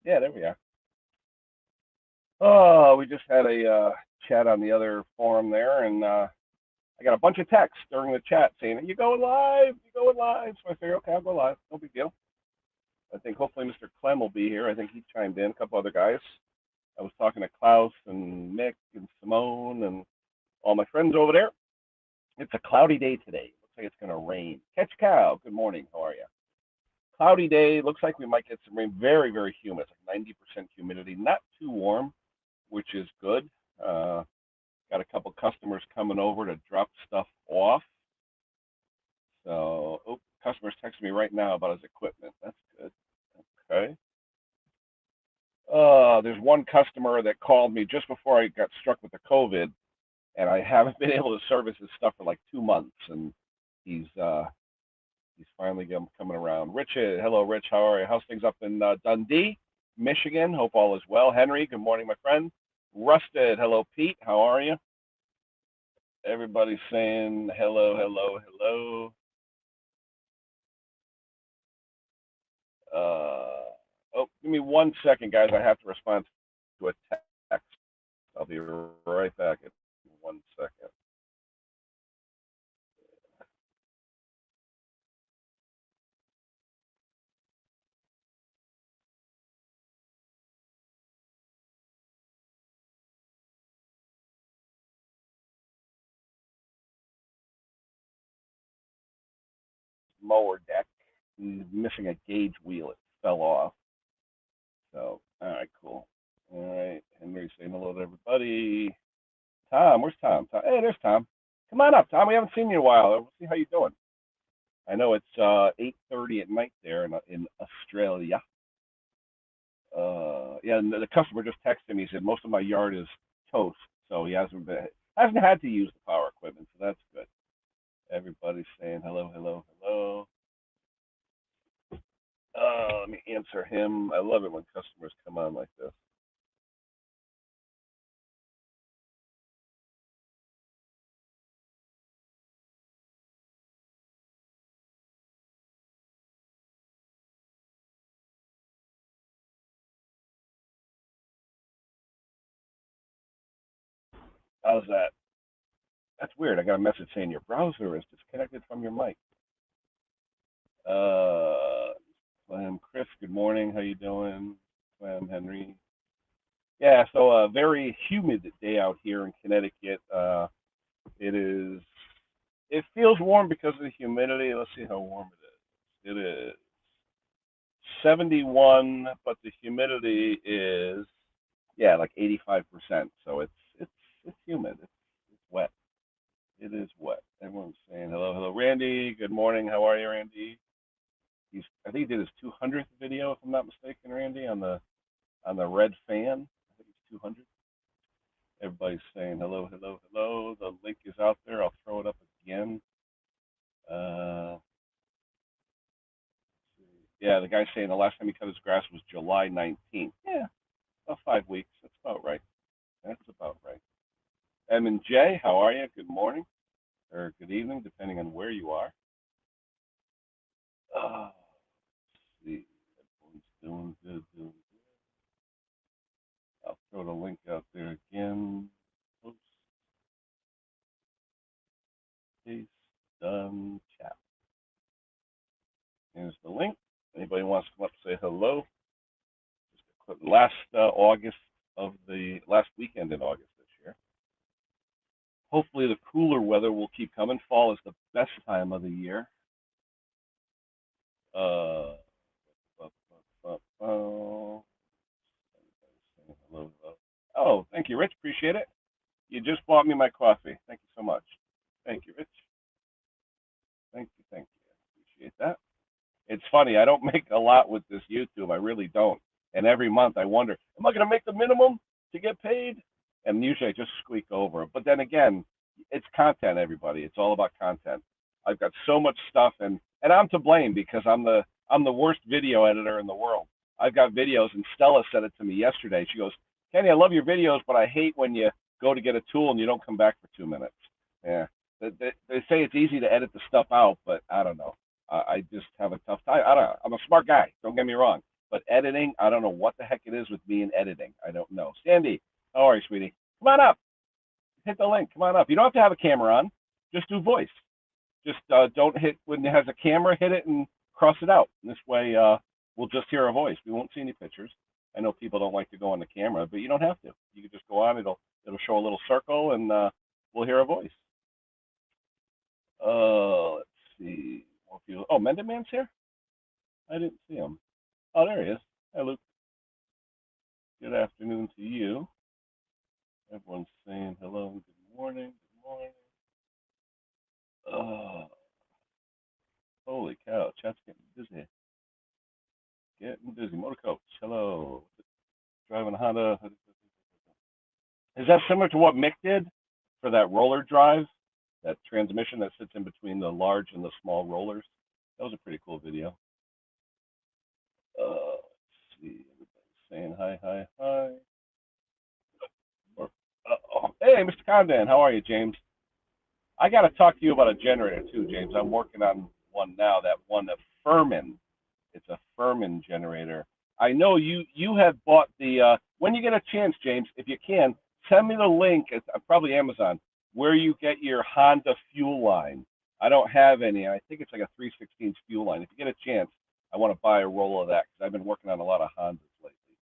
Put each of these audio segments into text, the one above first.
Yeah, there we are. Oh, we just had a chat on the other forum there, and I got a bunch of texts during the chat saying, "You going live? You going live?" So I figured, okay, I'll go live. No big deal. I think hopefully Mr. Clem will be here. I think he chimed in. A couple other guys. I was talking to Klaus and Mick and Simone and all my friends over there. It's a cloudy day today. Looks like it's going to rain. Catch cow. Good morning. How are you? Cloudy day. Looks like we might get some rain. Very, very humid. It's like 90% humidity. Not too warm, which is good. Uh, got a couple customers coming over to drop stuff off. So, oh, customer's texting me right now about his equipment. That's good. Okay. There's one customer that called me just before I got struck with the COVID, and I haven't been able to service his stuff for like 2 months, and he's uh, he's finally coming around. Rich, hello, Rich. How are you? How's things up in Dundee, Michigan? Hope all is well. Henry, good morning, my friend. Rusted, hello, Pete. How are you? Everybody's saying hello, hello, hello. Oh, give me 1 second, guys. I have to respond to a text. I'll be right back in 1 second. Mower deck. He's missing a gauge wheel. It fell off. So, all right, cool. All right, Henry's saying hello to everybody. Tom, where's Tom? Hey, there's Tom. Come on up, Tom. We haven't seen you in a while. We'll see how you doing. I know it's 8:30 at night there in Australia. Yeah, and the customer just texted me. He said most of my yard is toast, so he hasn't had to use the power equipment, so that's good. Everybody's saying hello, hello, hello. Let me answer him. I love it when customers come on like this. How's that? That's weird. I got a message saying your browser is disconnected from your mic. Uh, Chris, good morning. How you doing? Henry. Yeah, so a very humid day out here in Connecticut. It is. It feels warm because of the humidity. Let's see how warm it is. It is 71, but the humidity is like 85%. So it's humid. It's wet. It is wet. Everyone's saying hello, hello, Randy. Good morning. How are you, Randy? I think he did his 200th video, if I'm not mistaken, Randy, on the red fan. I think it's 200. Everybody's saying hello, hello, hello. The link is out there. I'll throw it up again. Uh, yeah, the guy's saying the last time he cut his grass was July 19th. Yeah, about 5 weeks. That's about right. That's about right. M and J, how are you? Good morning or good evening, depending on where you are. Let's see. Everyone's doing good, doing good. I'll throw the link out there again. Post, paste, done, chat. Here's the link. Anybody wants to come up and say hello? Just a quick, last weekend in August this year. Hopefully the cooler weather will keep coming. Fall is the best time of the year. Uh, oh, oh, thank you, Rich. Appreciate it. You just bought me my coffee. Thank you so much. Thank you, Rich. Thank you, thank you. Appreciate that. It's funny. I don't make a lot with this YouTube. I really don't. And every month I wonder, am I going to make the minimum to get paid? And usually I just squeak over. But then again, it's content, everybody. It's all about content. I've got so much stuff, and I'm to blame because I'm the worst video editor in the world. I've got videos, and Stella said it to me yesterday. She goes, Kenny, I love your videos, but I hate when you go to get a tool and you don't come back for 2 minutes. Yeah, they say it's easy to edit the stuff out, but I don't know. I just have a tough time. I don't know. I'm a smart guy. Don't get me wrong, but editing, I don't know what the heck it is with me and editing. I don't know. Sandy, how are you, sweetie? Come on up. Hit the link. Come on up. You don't have to have a camera on. Just do voice. Just don't hit when it has a camera. Hit it and cross it out. And this way, we'll just hear a voice. We won't see any pictures. I know people don't like to go on the camera, but you don't have to. You can just go on. It'll show a little circle, and we'll hear a voice. Let's see. Oh, Mended Man's here? I didn't see him. Oh, there he is. Hi, Luke. Good afternoon to you. Everyone's saying hello and good morning. Good morning. Holy cow, chat's getting busy. Getting busy. Motor Coach, hello. Driving a Honda. Is that similar to what Mick did for that roller drive? That transmission that sits in between the large and the small rollers? That was a pretty cool video. Let's see. Everybody's saying hi, hi, hi. Hey, Mr. Condon, how are you, James? I got to talk to you about a generator too, James. I'm working on one now. That one, a Furman. It's a Furman generator. I know you have bought the. When you get a chance, James, if you can, send me the link. It's probably Amazon, where you get your Honda fuel line. I don't have any. I think it's like a 3/16 fuel line. If you get a chance, I want to buy a roll of that because I've been working on a lot of Hondas lately,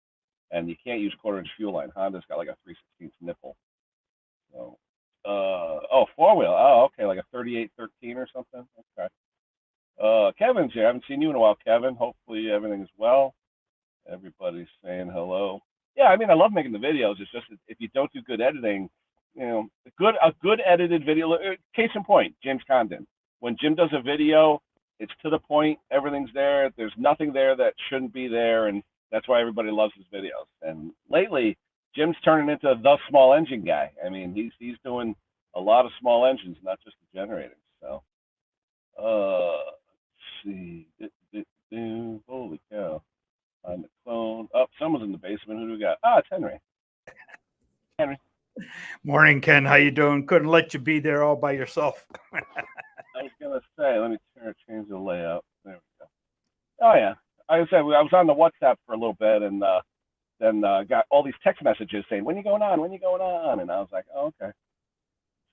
and you can't use 1/4-inch fuel line. Honda's got like a 3/16 nipple. So, oh, 4-wheel. Oh, okay, like a 3813 or something. Okay. Kevin's here. I haven't seen you in a while, Kevin. Hopefully everything is well. Everybody's saying hello. Yeah, I mean, I love making the videos. It's just if you don't do good editing, you know, a good edited video. Case in point, James Condon. When Jim does a video, it's to the point. Everything's there. There's nothing there that shouldn't be there, and that's why everybody loves his videos. And lately, Jim's turning into the small engine guy. I mean, he's doing a lot of small engines, not just the generators. So, let's see. Holy cow. On the clone. Oh, someone's in the basement. Who do we got? Ah, it's Henry. Henry. Morning, Ken. How you doing? Couldn't let you be there all by yourself. I was gonna say, let me change the layout. There we go. Oh yeah. Like I said, I was on the WhatsApp for a little bit, and then got all these text messages saying, "When you going on? When you going on?" And I was like, oh, okay.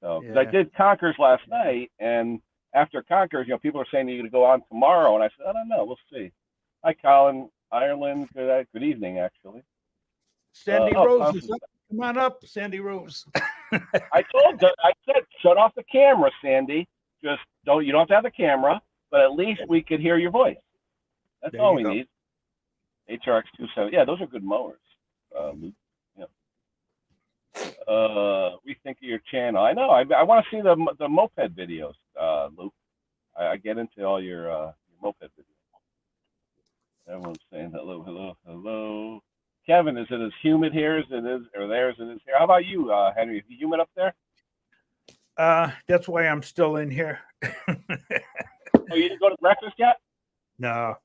So I did Conkers last night, and after Conkers, people are saying you're going to go on tomorrow, and I said, I don't know, we'll see. Hi, Colin, Ireland. Good evening, actually. Sandy Rose is up. Come on up, Sandy Rose. I said, shut off the camera, Sandy. Just don't. You don't have to have the camera, but at least we could hear your voice. That's all we need. HRX 27. Yeah, those are good mowers, Luke. Yeah. Rethink of your channel. I know. I want to see the moped videos, Luke. I get into all your moped videos. Everyone's saying hello, hello, hello. Kevin, is it as humid here as it is, or there as it is here? How about you, Henry? Is it humid up there? That's why I'm still in here. Oh, you didn't go to breakfast yet? No,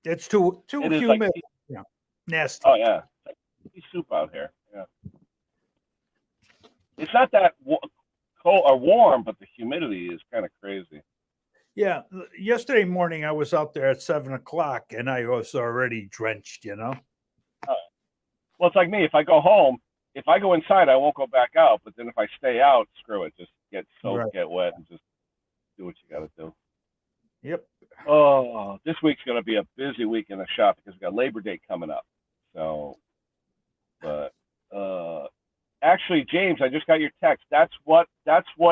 it's too humid. Like, yeah, nasty. Oh yeah, it's like soup out here. Yeah, it's not that cold or warm, but the humidity is kind of crazy. Yeah, yesterday morning I was out there at 7 o'clock and I was already drenched. Well, it's like me. If I go home, if I go inside, I won't go back out. But then if I stay out, screw it. Just get soaked, get wet, and just do what you got to do. Yep. Oh, this week's going to be a busy week in the shop because we got Labor Day coming up. So, but actually, James, I just got your text. That's what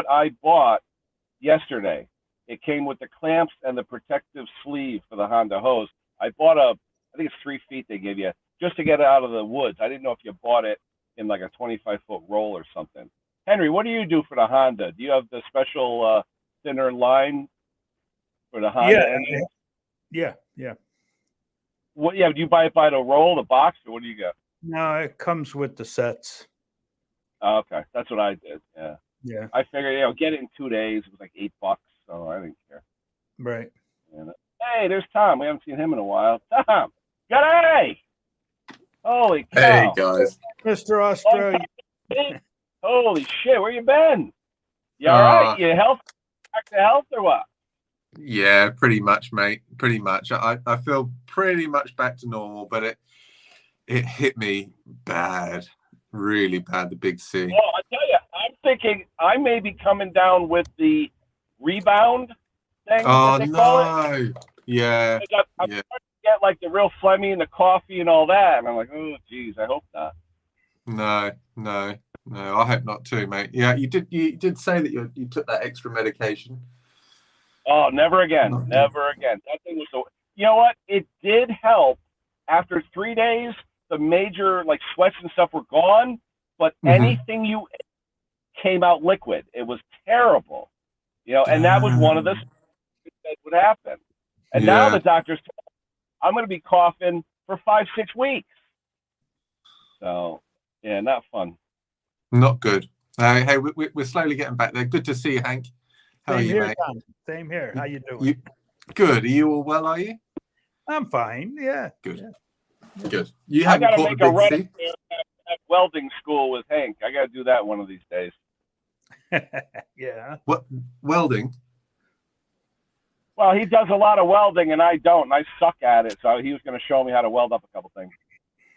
I bought yesterday. It came with the clamps and the protective sleeve for the Honda hose. I bought I think it's 3 feet they give you just to get it out of the woods. I didn't know if you bought it in like a 25-foot roll or something. Henry, what do you do for the Honda? Do you have the special thinner line for the Honda engine? Yeah. What? Yeah, do you buy it by the roll, the box, or what do you get? No, it comes with the sets. Oh, okay, that's what I did. Yeah. I figured, get it in 2 days. It was like $8, so I didn't care. Right. And, hey, there's Tom. We haven't seen him in a while. Tom, g'day! Holy cow! Hey guys, Mr. Australia. Holy shit, where you been? You all right? You back to health or what? Yeah, pretty much, mate. Pretty much. I feel pretty much back to normal, but it hit me bad, really bad. The big C. Well, I tell you, I'm thinking I may be coming down with the rebound thing that Oh they call it. no. Yeah. I'm Yeah. starting to get like the real phlegmy and the coffee and all that, and I'm like, oh, geez, I hope not. No. No. No. I hope not too, mate. Yeah, you did say that you took that extra medication. Oh, never again, Not good. never again. That thing was so. You know what? It did help. After 3 days, the major like sweats and stuff were gone, but anything you ate came out liquid. It was terrible. And that was one of the things that would happen. And now the Yeah. doctors, I'm going to be coughing for 5-6 weeks. So, yeah, not fun. Not good. Hey, we're slowly getting back there. Good to see you, Hank. How are Same you, here, mate? Tom. Same here. How you doing? You good? Are you all well? Are you? I'm fine. Yeah. Good. Yeah. Good. You I haven't got to caught make the a big run C? at welding school with Hank. I got to do that one of these days. Yeah. What welding? Well, he does a lot of welding, and I don't, and I suck at it. So he was going to show me how to weld up a couple things.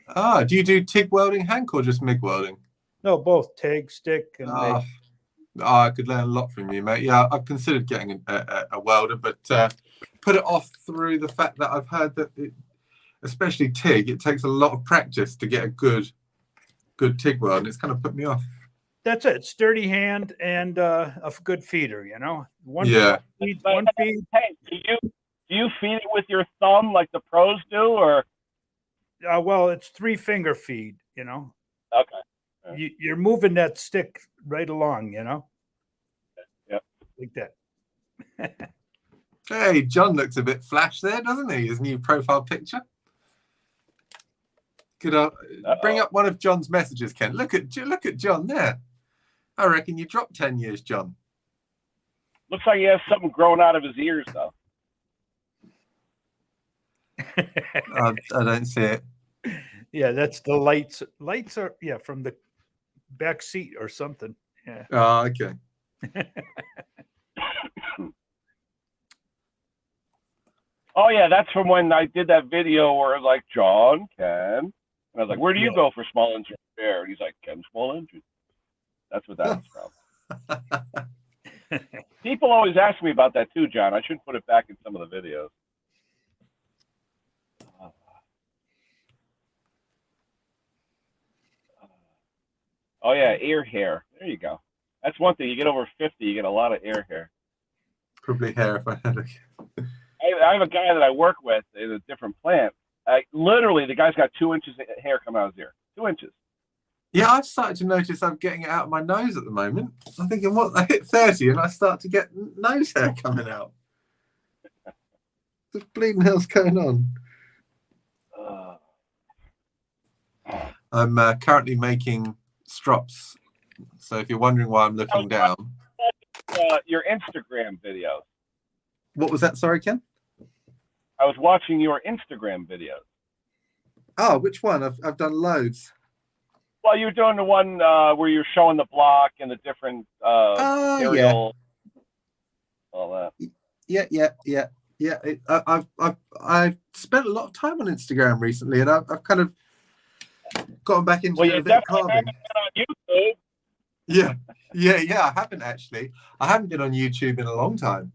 Ah, do you do TIG welding, Hank, or just MIG welding? No, both TIG, stick, and MIG. I could learn a lot from you, mate. Yeah, I've considered getting a welder, but put it off through the fact that I've heard that, especially TIG, it takes a lot of practice to get a good TIG weld, and it's kind of put me off. That's it. Sturdy hand and a good feeder. One feed. Hey, do you feed it with your thumb like the pros do, or? Well, it's 3-finger feed. Okay. You're moving that stick right along. Yep. Like that. Hey, John looks a bit flash there, doesn't he? His new profile picture. Could bring up one of John's messages, Ken? Look at John there. I reckon you dropped 10 years, John. Looks like he has something growing out of his ears, though. I don't see it. Yeah, that's the lights. Lights are from the back seat or something. Yeah. Oh, okay. Oh yeah, that's from when I did that video where it was like John Ken, and I was like, "Where do you go for small engine repair?" And he's like, "Ken Small Engine." That's what that was from. People always ask me about that too, John. I should put it back in some of the videos. Oh yeah, ear hair. There you go. That's one thing. You get over 50, you get a lot of ear hair. Probably hair if I had a... I have a guy that I work with in a different plant. Literally, the guy's got 2 inches of hair coming out of his ear. 2 inches. Yeah, I've started to notice I'm getting it out of my nose at the moment. I'm thinking, what? I hit 30 and I start to get nose hair coming out. What the bleeding hell's going on? I'm currently making strops. So if you're wondering why I'm looking down. Your Instagram videos. What was that? Sorry, Ken? I was watching your Instagram videos. Oh, which one? I've done loads. Well, you're doing the one where you're showing the block and the different material, all that. Yeah. I've spent a lot of time on Instagram recently, and I've kind of gotten back into a bit of carving. Haven't been on YouTube. Yeah. I haven't actually. I haven't been on YouTube in a long time.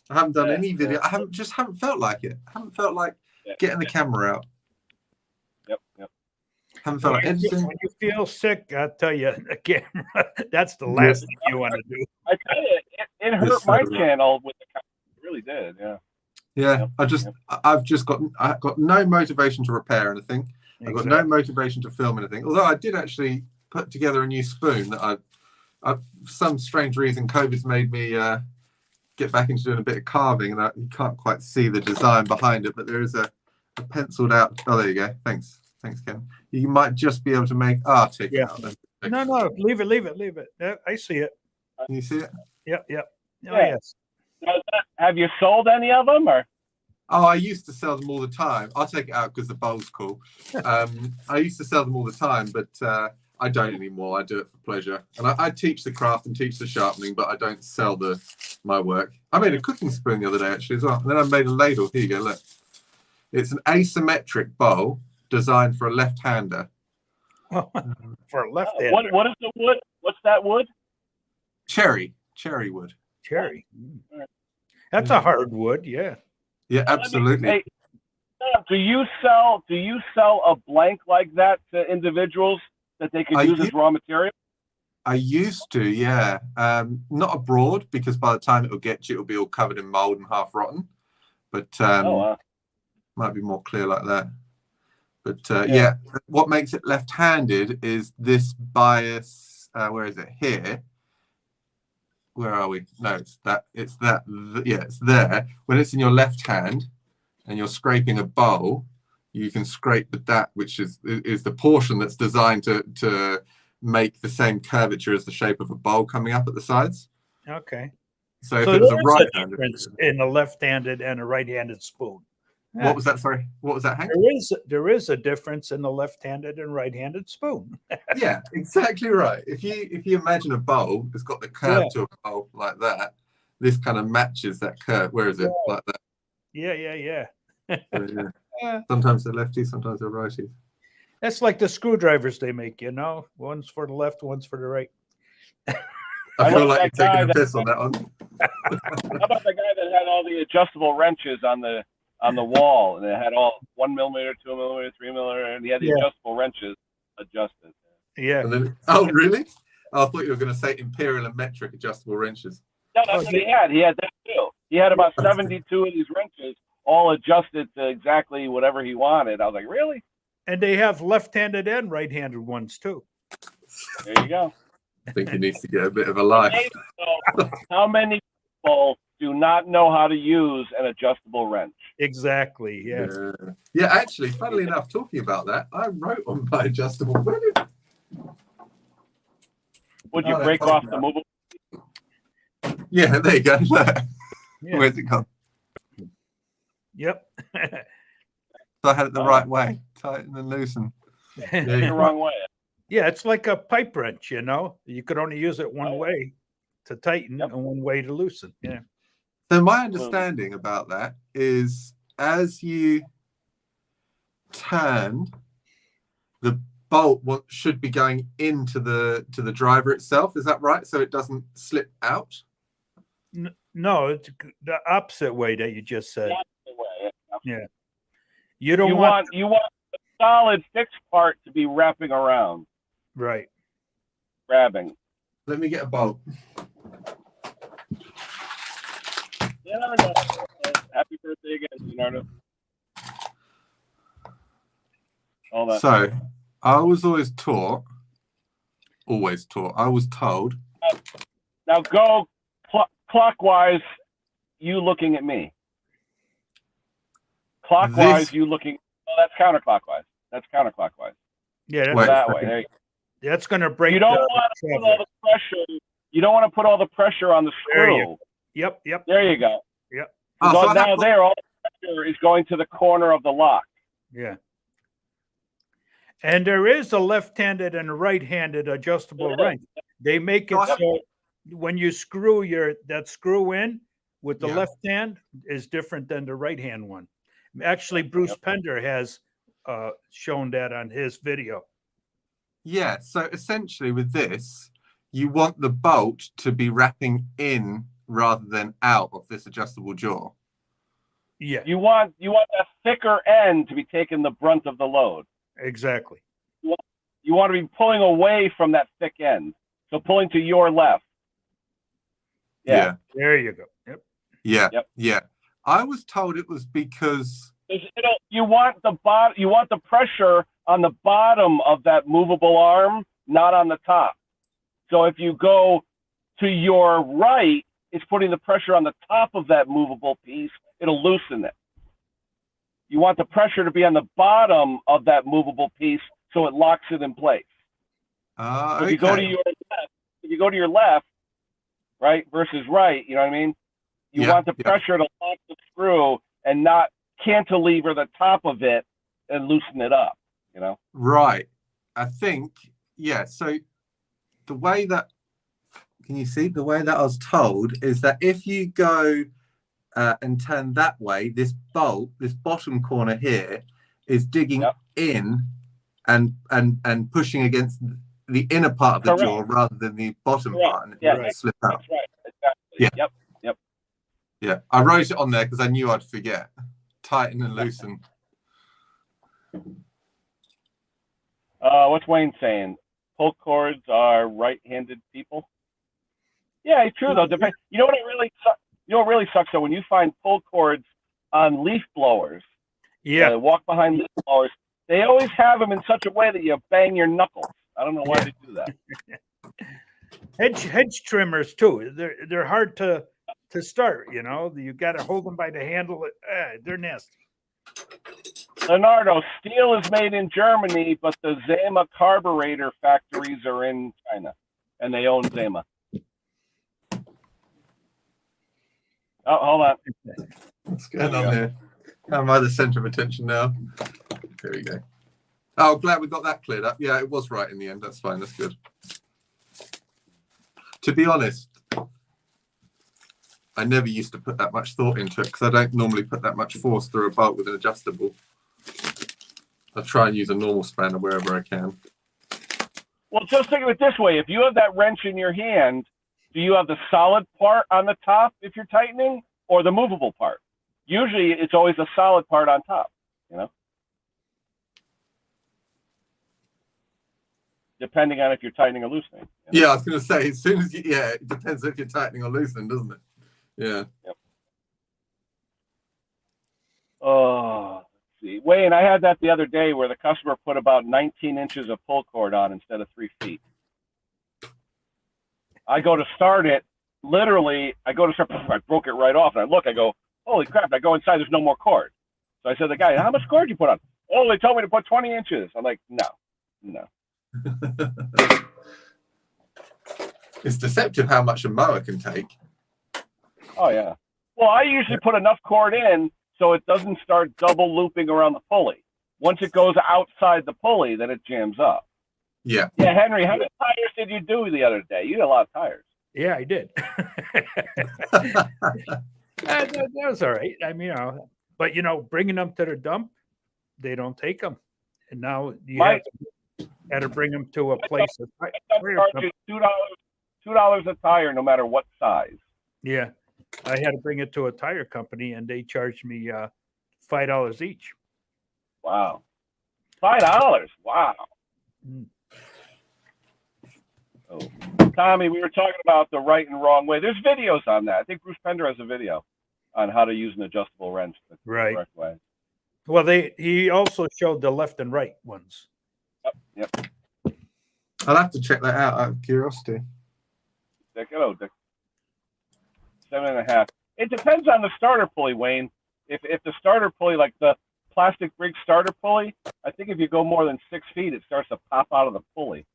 I haven't done any video. I haven't felt like it. I haven't felt like getting the camera out. Yep. Haven't felt like editing. When you feel sick, I'll tell you, the camera, that's the last thing you want to do. I tell you, it hurt my channel with the camera. It really did, yeah. Yeah, I've got no motivation to repair anything. I've got no motivation to film anything. Although I did actually put together a new spoon that I've for some strange reason, COVID's made me get back into doing a bit of carving, and you can't quite see the design behind it, but there is a penciled out. Oh, there you go. Thanks, Ken. You might just be able to make take it out then. No, leave it. I see it. Can you see it? Yep. Oh, Yeah. yes. Have you sold any of them, or? Oh, I used to sell them all the time. I'll take it out because the bowl's cool. I used to sell them all the time, but I don't anymore. I do it for pleasure. And I teach the craft and teach the sharpening, but I don't sell the my work. I made a cooking spoon the other day actually as well. And then I made a ladle. Here you go, look. It's an asymmetric bowl designed for a left-hander. For a left-hander. What is the wood? What's that wood? Cherry wood. Cherry. That's a hard wood, yeah. Yeah, absolutely. Hey, do you sell a blank like that to individuals that they could use as raw material? I used to, yeah. Not abroad, because by the time it'll get you, it'll be all covered in mold and half rotten. But might be more clear like that. But yeah, what makes it left-handed is this bias. Where is it? Here. Where are we? No, it's that. Yeah, it's there. When it's in your left hand and you're scraping a bowl, you can scrape with that, which is the portion that's designed to make the same curvature as the shape of a bowl coming up at the sides. Okay. So if it was a right-handed, difference in a left-handed and a right-handed spoon. What was that? Sorry, what was that, Hank? There is a difference in the left-handed and right-handed spoon. Yeah, exactly right. If you imagine a bowl that's got the curve to a bowl like that, this kind of matches that curve. Where is it? Like that. Yeah. So, yeah. Sometimes they're lefties, sometimes they're righties. That's like the screwdrivers they make, one's for the left, one's for the right. I feel like you're taking a piss on that one. How about the guy that had all the adjustable wrenches on the wall, and it had all 1 millimeter, 2 millimeter, 3 millimeter, and he had the adjustable wrenches adjusted. Yeah. And then, oh, really? I thought you were going to say imperial and metric adjustable wrenches. No, that's what he had. He had that too. He had about 72 of these wrenches, all adjusted to exactly whatever he wanted. I was like, really? And they have left-handed and right-handed ones too. There you go. I think he needs to get a bit of a life. How many people do not know how to use an adjustable wrench? Exactly. Yeah. Yeah. Actually, funnily enough, talking about that, I wrote on my adjustable. Would you break off the movable? Yeah, there you go. Yeah. Where's it gone? Yep. So I had it the right way, tighten and loosen. The wrong way. Yeah, it's like a pipe wrench, You could only use it one way to tighten and one way to loosen. Yeah. So my understanding about that is as you turn, the bolt should be going into the driver itself. Is that right? So it doesn't slip out? No, it's the opposite way that you just said. The way. Yeah. You don't want the solid fixed part to be wrapping around. Right. Grabbing. Let me get a bolt. Leonardo. Happy birthday again, Leonardo. All that. So I was always taught, I was told. Now go clockwise, you looking at me. Clockwise, you looking. Oh, that's counterclockwise. That's counterclockwise. Yeah, that's that way. There you go. That's going to break. You don't want to put all the pressure. You don't want to put all the pressure on the screw. Yep. There you go. Yep. So now all the pressure is going to the corner of the lock. Yeah. And there is a left-handed and a right-handed adjustable wrench. They make it so when you screw that screw in with the left hand is different than the right hand one. Actually, Bruce Pender has shown that on his video. Yeah, so essentially with this, you want the bolt to be wrapping in rather than out of this adjustable jaw. Yeah. You want that thicker end to be taking the brunt of the load. Exactly. You want to be pulling away from that thick end. So pulling to your left. Yeah. There you go. Yep. Yeah. I was told it was because you want the pressure on the bottom of that movable arm, not on the top. So if you go to your right, it's putting the pressure on the top of that movable piece. It'll loosen it. You want the pressure to be on the bottom of that movable piece so it locks it in place. So if you go to your left, right versus right, you know what I mean? You want the pressure to lock the screw and not cantilever the top of it and loosen it up, Right. I think, so the way that Can you see the way that I was told is that if you go and turn that way, this bolt, this bottom corner here, is digging in and pushing against the inner part of the jaw rather than the bottom part, and it will slip out. That's right. Exactly. Yeah. Yep. Yeah. I wrote it on there because I knew I'd forget. Tighten and loosen. What's Wayne saying? Pull cords are right-handed people. Yeah, it's true though. Depends. You know what what really sucks though? When you find pull cords on leaf blowers, walk behind leaf blowers, they always have them in such a way that you bang your knuckles. I don't know why they do that. Hedge trimmers too. They're hard to start. You know, you got to hold them by the handle. They're nasty. Leonardo, steel is made in Germany, but the Zama carburetor factories are in China, and they own Zama. Oh, hold on. What's going on here? Am I the center of attention now? There we go. Oh, glad we got that cleared up. Yeah, it was right in the end. That's fine. That's good. To be honest, I never used to put that much thought into it because I don't normally put that much force through a bolt with an adjustable. I try and use a normal spanner wherever I can. Well, just think of it this way. If you have that wrench in your hand, do you have the solid part on the top if you're tightening or the movable part? Usually it's always a solid part on top, you know? Depending on if you're tightening or loosening. You know? Yeah, I was going to say, as soon as it depends if you're tightening or loosening, doesn't it? Yeah. Yep. Oh, let's see. Wayne, I had that the other day where the customer put about 19 inches of pull cord on instead of 3 feet. I go to start it, literally, I broke it right off, and I look, I go, holy crap, I go inside, there's no more cord. So I said to the guy, how much cord you put on? Oh, they told me to put 20 inches. I'm like, no. It's deceptive how much a mower can take. Oh, yeah. Well, I usually put enough cord in so it doesn't start double looping around the pulley. Once it goes outside the pulley, then it jams up. Yeah. Yeah, Henry, how many tires did you do the other day? You had a lot of tires. Yeah, I did. That was all right. I mean, but bringing them to the dump, they don't take them, and now you had to bring them to a place. Charges $2 a tire, no matter what size. Yeah, I had to bring it to a tire company, and they charged me $5 each. Wow, $5! Wow. Mm. Oh. Tommy, we were talking about the right and wrong way. There's videos on that. I think Bruce Pender has a video on how to use an adjustable wrench the correct way. Well, he also showed the left and right ones. Yep. I'll have to check that out of curiosity. Dick. 7.5. It depends on the starter pulley, Wayne. If the starter pulley, like the plastic brake starter pulley, I think if you go more than 6 feet, it starts to pop out of the pulley.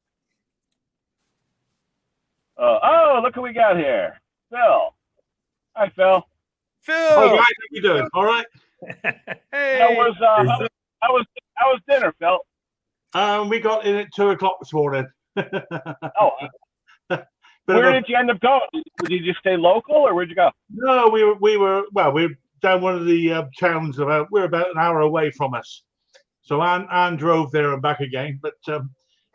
Oh, look who we got here. Phil. Hi, Phil. Oh, guys, how you doing? All right. Hey. How was dinner, Phil? We got in at 2:00 this morning. Oh. Where did you end up going? Did you just stay local, or where'd you go? No, we were down one of the towns we're about an hour away from us. So Anne drove there and back again. But it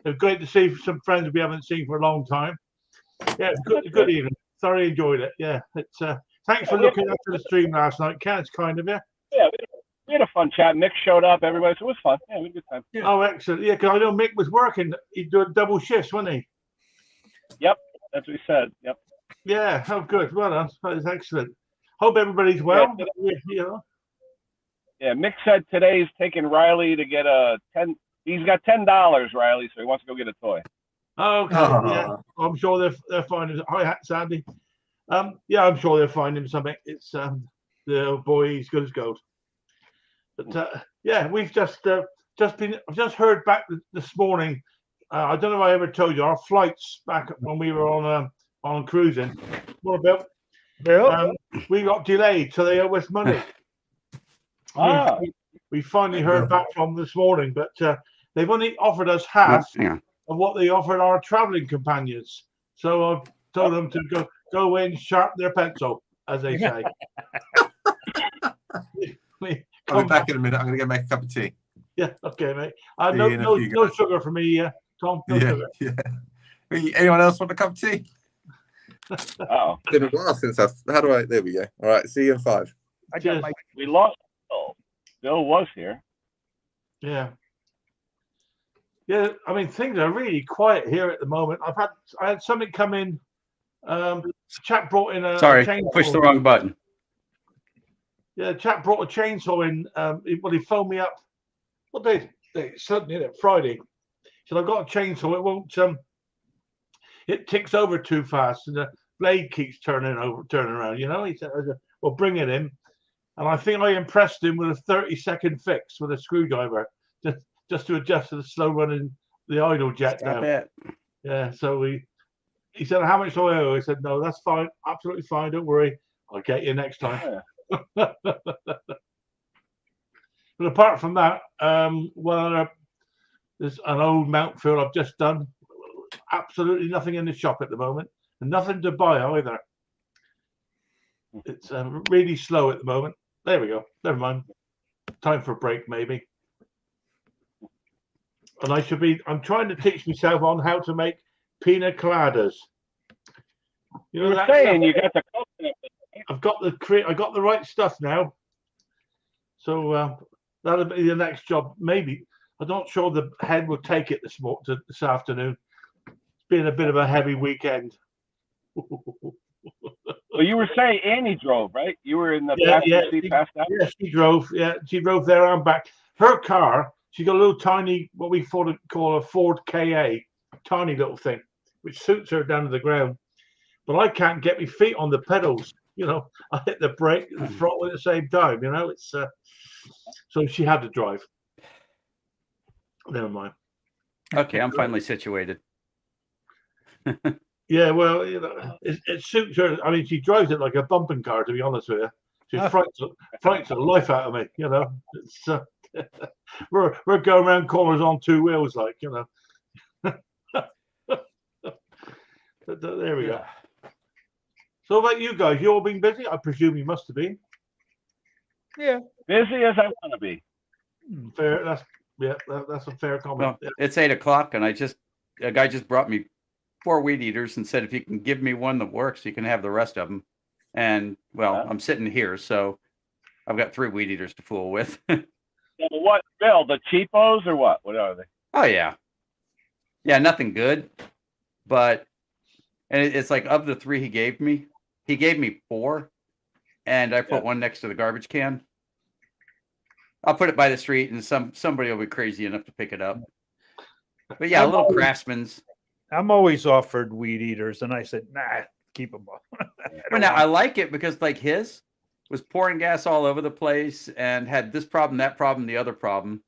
was great to see some friends we haven't seen for a long time. Yeah, good evening. Thoroughly enjoyed it. Yeah, it's thanks for looking after the stream last night, Ken. It's kind of you. Yeah, we had a fun chat. Mick showed up. Everybody, so it was fun. Yeah, we had a good time. Yeah. Oh, excellent. Yeah, because I know Mick was working. He'd do double shifts, wasn't he? Yep, that's what he said. Yep. Yeah. Oh, good. Well done. That is excellent. Hope everybody's well. Yeah, Mick said today's taking Riley to get he's got $10, Riley, so he wants to go get a toy. Okay. Yeah. I'm sure they're finding. Hi, Sandy. Yeah, I'm sure they'll find him something. It's the old boy. He's good as gold. But yeah, we've just heard back this morning. I don't know if I ever told you our flights back when we were on cruising. What about? We got delayed, so they owe us money. We finally heard back from this morning, but they've only offered us half of what they offered our traveling companions. So told them to go in, sharpen their pencil, as they say. I'll be back in a minute. I'm going to go make a cup of tea. Yeah, okay, mate. See No, you in a no, few, no guys. sugar for me, Tom. No sugar. Yeah. Anyone else want a cup of tea? Oh, It's been a while since there we go. All right, see you in 5. I Cheers. got my we lost Bill. Bill was here. Yeah. Yeah, I mean, things are really quiet here at the moment. I had something come in. Chap brought in a Sorry, chainsaw. pushed the wrong button. Yeah, chap brought a chainsaw in. He phoned me up. What day? Sunday, Friday. He said, I've got a chainsaw. It won't. It ticks over too fast, and the blade keeps turning around. You know. He said, "Well, bring it in." And I think I impressed him with a 30-second fix with a screwdriver, just to adjust to the slow running the idle jet Stop down. it. Yeah. So he said, "How much do I owe?" I said, "No, that's fine, absolutely fine. Don't worry, I'll get you next time." Yeah. But apart from that, there's an old mount fill I've just done. Absolutely nothing in the shop at the moment, and nothing to buy either. It's really slow at the moment. There we go. Never mind. Time for a break, maybe. And I'm trying to teach myself on how to make pina coladas. You were saying you got the coconut. I got the right stuff now. So that'll be the next job. Maybe I'm not sure the head will take it this afternoon. It's been a bit of a heavy weekend. Well, you were saying Annie drove, right? You were in the passenger seat, passed out. Yeah, she drove. Yeah, she drove there and back. Her car. She got a little tiny, what we call a Ford KA, tiny little thing, which suits her down to the ground. But I can't get my feet on the pedals. You know, I hit the brake and the throttle at the same time. You know, it's so she had to drive. Never mind. Okay, I'm finally situated. Yeah, well, you know, it suits her. I mean, she drives it like a bumping car, to be honest with you. She frightens the life out of me. You know, it's we're going around corners on 2 wheels, like, you know. But there we go. So about you guys, you all been busy? I presume you must have been. yeah. Busy as I want to be. Fair. That's a fair comment. Well, it's 8 o'clock, and a guy just brought me 4 weed eaters and said, if you can give me one that works, you can have the rest of them. And well, I'm sitting here, so I've got 3 weed eaters to fool with. So what, Bill? The cheapos or what? What are they? Oh yeah, nothing good, but it's like, of the 3 he gave me 4, and I put one next to the garbage can. I'll put it by the street, and somebody will be crazy enough to pick it up. But yeah, little craftsman's. I'm always offered weed eaters, and I said, nah, keep them up. Well, now I like it because, like, his was pouring gas all over the place and had this problem, that problem, the other problem.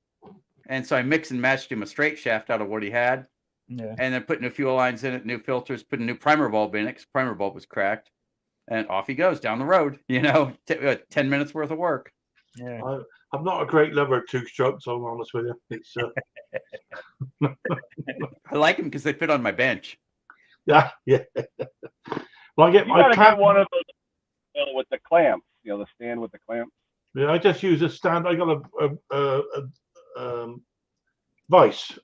And so I mixed and matched him a straight shaft out of what he had. Yeah. And then put new fuel lines in it, new filters, put a new primer bulb in it, because primer bulb was cracked. And off he goes down the road, you know, 10 minutes worth of work. Yeah. I'm not a great lover of 2-strokes, I'm honest with you. It's I like them because they fit on my bench. yeah. Well, I get my get one of those with the clamps. You know, the stand with the clamps. Yeah, I just use a stand. I got a vise,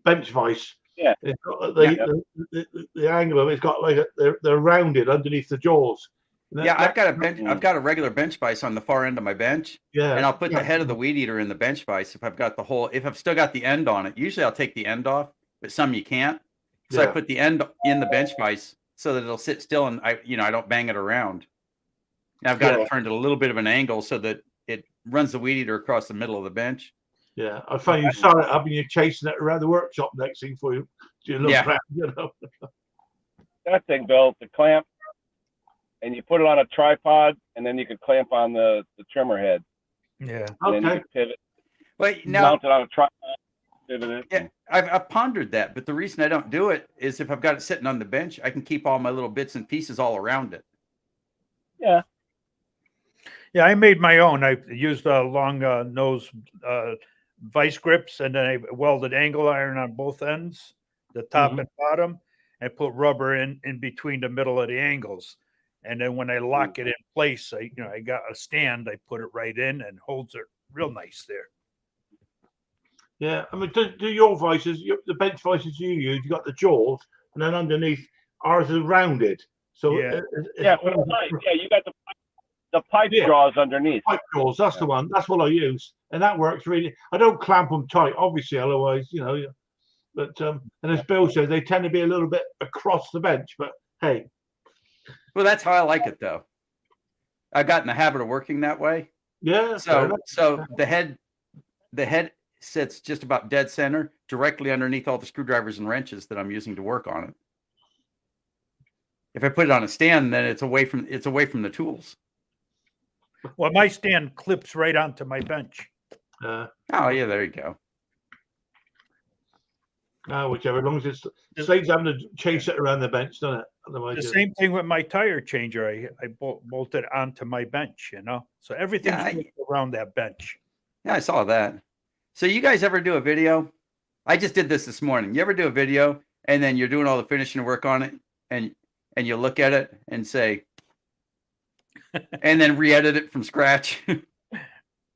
bench vise. Yeah. It's got the angle of it's got like they're rounded underneath the jaws. Yeah, I've got a bench. I've got a regular bench vise on the far end of my bench. Yeah, and I'll put the head of the weed eater in the bench vise if I've got the whole. If I've still got the end on it, usually I'll take the end off, but some you can't. So I put the end in the bench vise so that it'll sit still, and I don't bang it around. And I've got it turned at a little bit of an angle so that it runs the weed eater across the middle of the bench. Yeah, I find you start it up and you're chasing it around the workshop next thing for you. You look around, you know. That thing, Bill, the clamp, and you put it on a tripod, and then you can clamp on the trimmer head. Yeah. And then you can pivot. Wait, now mount it on a tripod, pivot it. Yeah, I've pondered that, but the reason I don't do it is if I've got it sitting on the bench, I can keep all my little bits and pieces all around it. Yeah. Yeah, I made my own. I used a long nose vice grips, and then I welded angle iron on both ends, the top and bottom. I put rubber in between the middle of the angles. And then when I lock it in place, I got a stand, I put it right in and holds it real nice there. Yeah, I mean, do your vices, the bench vices you use, you got the jaws, and then underneath ours is rounded. So Yeah. For the pipe. Yeah, you got the pipe jaws underneath. Pipe jaws, that's the one. That's what I use, and that works really. I don't clamp them tight, obviously, otherwise, But and as Bill says, they tend to be a little bit across the bench. But hey, well, that's how I like it, though. I got in the habit of working that way. Yeah. So the head sits just about dead center, directly underneath all the screwdrivers and wrenches that I'm using to work on it. If I put it on a stand, then it's away from the tools. Well, my stand clips right onto my bench. Oh yeah, there you go. Whichever, as long as it's saves having to chase it around the bench, doesn't it? Otherwise, The same thing with my tire changer. I bolted onto my bench, so everything's around that bench. Yeah, I saw that. So you guys ever do a video? I just did this morning. You ever do a video and then you're doing all the finishing work on it and you look at it and say, and then re-edit it from scratch?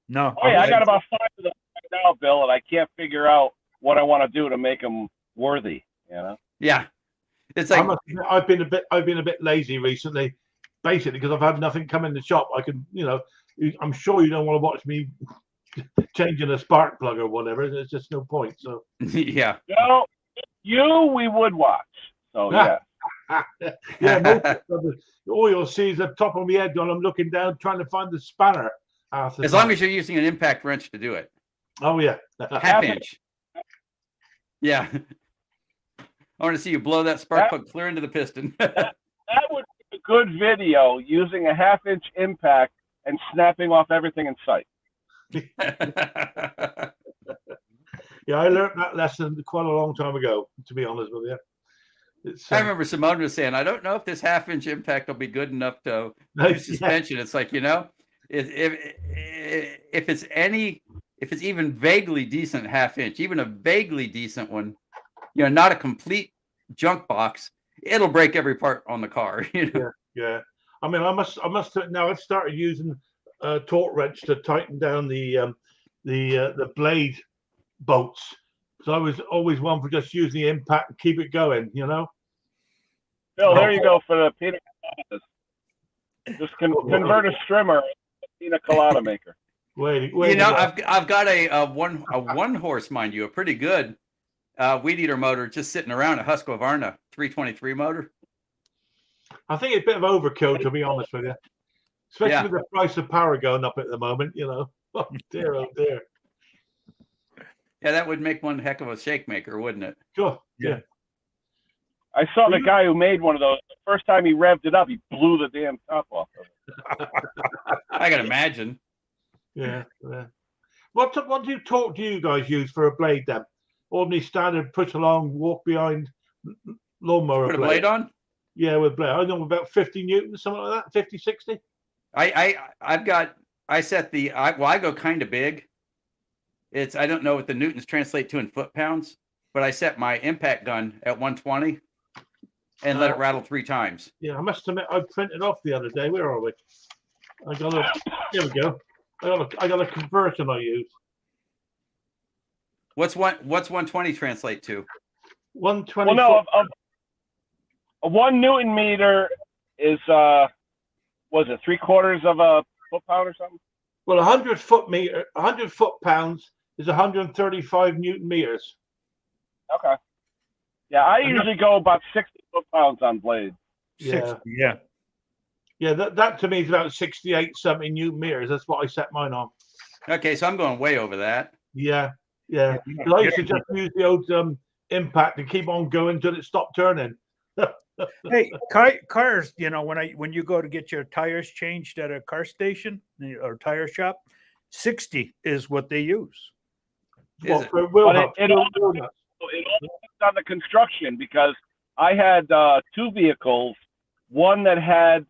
No. Oh yeah, I got about 5 of them right now, Bill, and I can't figure out what I want to do to make them worthy. Yeah, it's like I've been a bit lazy recently, basically because I've had nothing come in the shop. I can, I'm sure you don't want to watch me changing a spark plug or whatever. There's just no point. So yeah. We would watch. So yeah. Yeah. All you'll see is the top of my head when I'm looking down trying to find the spanner. As long as you're using an impact wrench to do it. Oh yeah. Half inch. Yeah. I want to see you blow that spark plug clear into the piston. That would be a good video using a 1/2 inch impact and snapping off everything in sight. Yeah, I learned that lesson quite a long time ago, to be honest with you. I remember Simone was saying, I don't know if this 1/2 inch impact will be good enough to do suspension. It's like, if it's even vaguely decent 1/2 inch, even a vaguely decent one, not a complete junk box, it'll break every part on the car. Yeah. I mean, I must now. I've started using a torque wrench to tighten down the blade bolts. So I was always one for just using the impact and keep it going. Bill, there you go for the pina coladas. Just convert a strimmer to a pina colada maker. Wait. I've got a one horse, mind you, a pretty good weed eater motor just sitting around, a Husqvarna 323 motor. I think it's a bit of overkill, to be honest with you, especially with the price of power going up at the moment. Oh dear. Yeah, that would make one heck of a shake maker, wouldn't it? Sure. Yeah. I saw the guy who made one of those. The first time he revved it up, he blew the damn top off of it. I can imagine. Yeah. What torque do you guys use for a blade then? Ordinary standard push along, walk behind lawnmower Put a blade on? Yeah, with blade. I know about 50 newtons, something like that, 50, 60. I go kind of big. I don't know what the newtons translate to in foot-pounds, but I set my impact gun at 120 and let it rattle 3 times. Yeah, I must admit, I printed off the other day. Where are we? Here we go. I got a conversion I use. What's 120 translate to? 120. Well, no, a 1 Newton meter is was it 3/4 of a foot-pound or something? Well, 100 foot-pounds is 135 Newton meters. Okay. Yeah, I usually go about 60 foot-pounds on blades. Yeah. Yeah, that to me is about 68 something Newton meters. That's what I set mine on. Okay, so I'm going way over that. Yeah. I used to just use the old impact to keep on going until it stopped turning. Hey, cars, when you go to get your tires changed at a car station or tire shop, 60 is what they use. It all depends on the construction, because I had 2 vehicles, one that had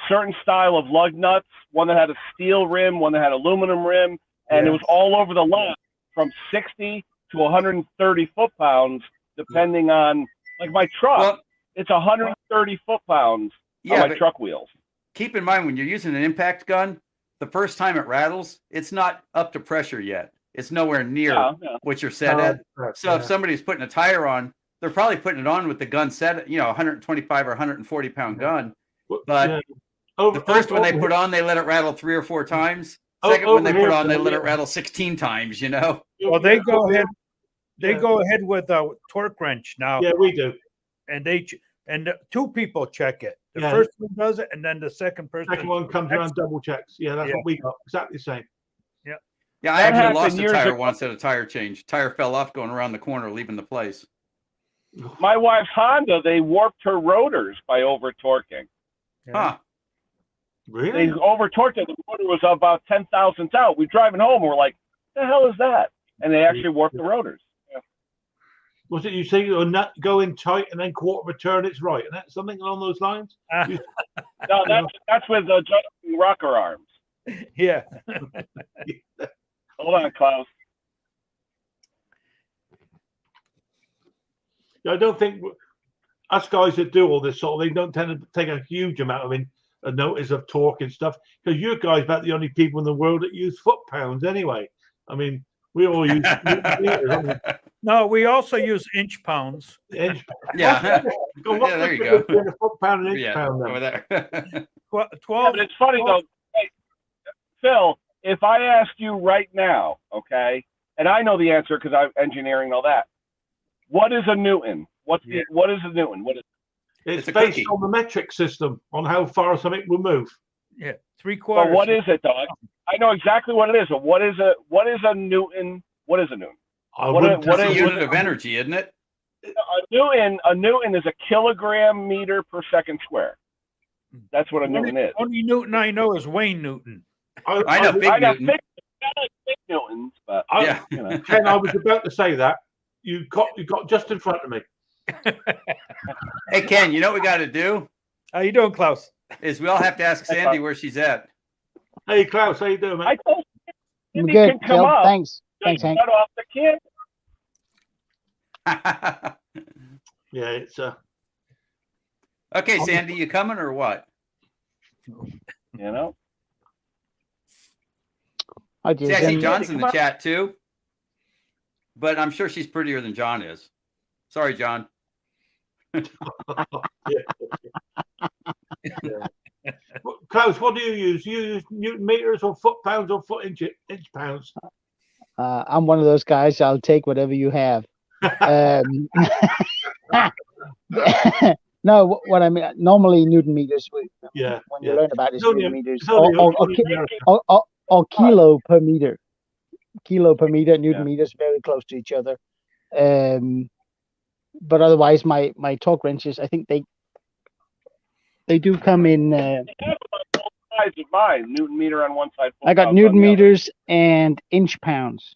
certain style of lug nuts, one that had a steel rim, one that had aluminum rim, and it was all over the lot from 60 to 130 foot-pounds, depending on, like my truck. it's 130 foot-pounds on my truck wheels. Keep in mind when you're using an impact gun, the first time it rattles, it's not up to pressure yet. It's nowhere near what you're set at. So if somebody's putting a tire on, they're probably putting it on with the gun set, 125 or 140 pound gun. But the first one they put on, they let it rattle 3 or 4 times. Second one they put on, they let it rattle 16 times, Well, they go ahead. They go ahead with a torque wrench now. Yeah, we do. And two people check it. The first one does it, and then the second person. Second one comes around, double checks. Yeah, that's what we got. Exactly the same. Yeah. Yeah, I actually lost a tire once at a tire change. Tire fell off going around the corner, leaving the place. My wife's Honda, they warped her rotors by over torquing. Huh. Really? They over torqued it. The motor was about 10 thousandths out. We're driving home. We're like, "The hell is that?" And they actually warped the rotors. Was it you say you're not going tight and then quarter of a turn it's right? And that's something along those lines? No, that's with adjusting rocker arms. Yeah. Hold on, Klaus. I don't think us guys that do all this sort of thing don't tend to take a huge amount of a notice of torque and stuff, because you guys are about the only people in the world that use foot pounds anyway. I mean, we all use meters. No, we also use inch pounds. Yeah. Yeah, there you go. A foot pound and inch pound. Over there. 12. Yeah, but it's funny though. Hey, Phil, if I asked you right now, okay, and I know the answer because I'm engineering and all that. What is a Newton? What is a Newton? What is it's based on the metric system on how far something will move. Yeah, 3/4. But what is it though? I know exactly what it is. But what is a Newton? What is a Newton? What a unit of energy, isn't it? A Newton is a kilogram meter per second square. That's what a Newton is. Only Newton I know is Wayne Newton. I know big Newton. Big Newtons, but Ken, I was about to say that. You got just in front of me. Hey Ken, you know what we got to do? How you doing, Klaus? Is we all have to ask Sandy where she's at. Hey Klaus, how you doing, man? I told I'm good. Come up. Thanks, Hank. Shut off the kid. Yeah, it's Okay, Sandy, you coming or what? I See, I see John's in the chat too, but I'm sure she's prettier than John is. Sorry, John. Klaus, what do you use? You use Newton meters or foot pounds or foot inch pounds? I'm one of those guys. I'll take whatever you have. No, what I mean, normally Newton meters. When you learn about this, Newton meters or kilo per meter. Kilo per meter, Newton meters, very close to each other. But otherwise, my torque wrenches, I think they do come in. Sides of mine, Newton meter on one side. I got Newton meters and inch pounds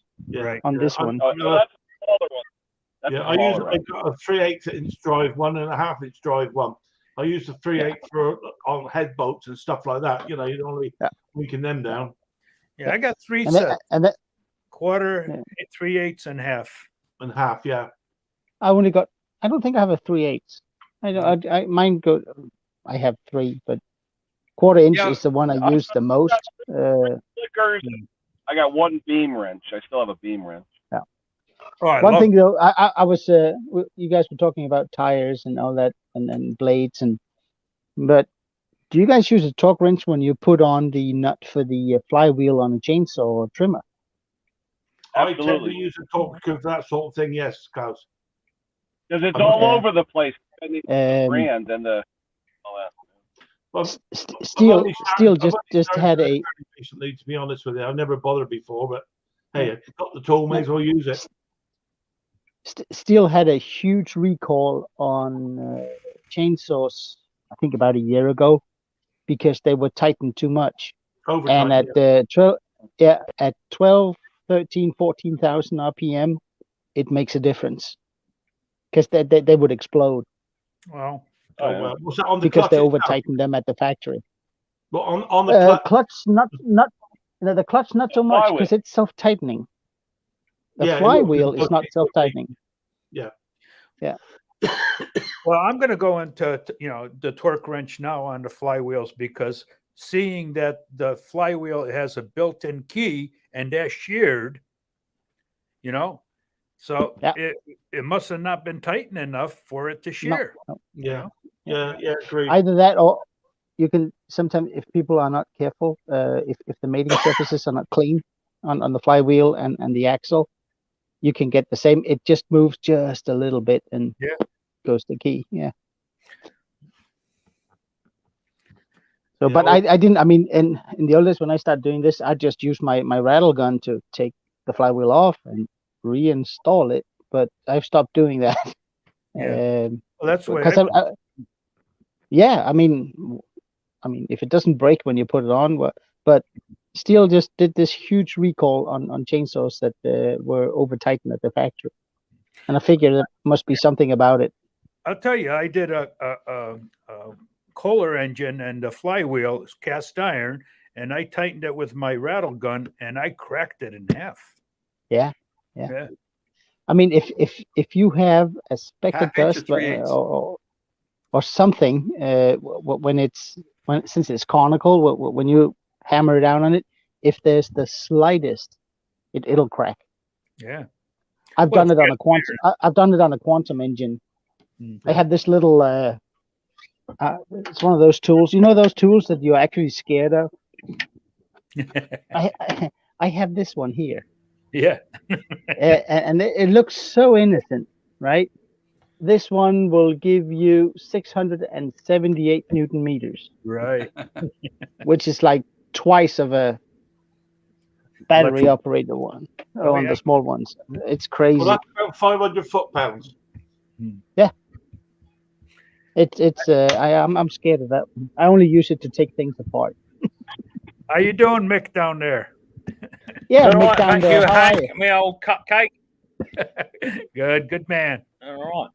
on this one. Oh, no, that's the smaller one. I got a 3/8 inch drive, 1.5 inch drive one. I use the 3/8 for on head bolts and stuff like that. You don't want to be weaking them down. Yeah, I got 3 sets. And that, quarter, 3/8 and half. And half, yeah. I don't think I have a 3/8. Mine go. I have 3, but quarter inch is the one I use the most. Flickers. I got one beam wrench. I still have a beam wrench. Yeah. One thing though, I was you guys were talking about tires and all that, and blades, but do you guys use a torque wrench when you put on the nut for the flywheel on a chainsaw or trimmer? Absolutely. I tend to use a torque for that sort of thing. Yes, Klaus. Because it's all over the place, depending on the brand and all that. Well, Steel just had a recently. To be honest with you, I've never bothered before, but hey, it's got the tool, may as well use it. Steel had a huge recall on chainsaws, I think about a year ago, because they were tightened too much. And at the 12, 13, 14,000 RPM, it makes a difference because they would explode. Well, was that on the because they over tightened them at the factory. But on the clutch, not the clutch, not so much because it's self tightening. The flywheel is not self tightening. Yeah. Well, I'm going to go into the torque wrench now on the flywheels, because seeing that the flywheel has a built-in key and that's sheared, so Yeah. it must have not been tightened enough for it to shear. No. Yeah, agree. Either that, or you can sometimes, if people are not careful, if the mating surfaces are not clean on the flywheel and the axle, you can get the same. It just moves just a little bit and goes the key. Yeah. So, but I didn't. I mean, in the old days when I started doing this, I just used my rattle gun to take the flywheel off and reinstall it. But I've stopped doing that. Yeah. Well, that's the way. Because I mean, if it doesn't break when you put it on, but Steel just did this huge recall on chainsaws that were over tightened at the factory, and I figured there must be something about it. I'll tell you, I did a Kohler engine, and the flywheel is cast iron, and I tightened it with my rattle gun, and I cracked it in half. Yeah. I mean, if you have a speck of dust or something, since it's conical, when you hammer down on it, if there's the slightest, it'll crack. Yeah. I've done it on a quantum. I've done it on a quantum engine. I had this little. It's one of those tools. You know those tools that you're actually scared of. I have this one here. Yeah. And it looks so innocent, right? This one will give you 678 Newton meters. Right. Which is like twice of a battery operated one on the small ones. It's crazy. Well, that's about 500 foot-pounds. Yeah. I'm scared of that one. I only use it to take things apart. How you doing, Mick, down there? Yeah, Mick down there. Hank, my old cupcake. Good man. All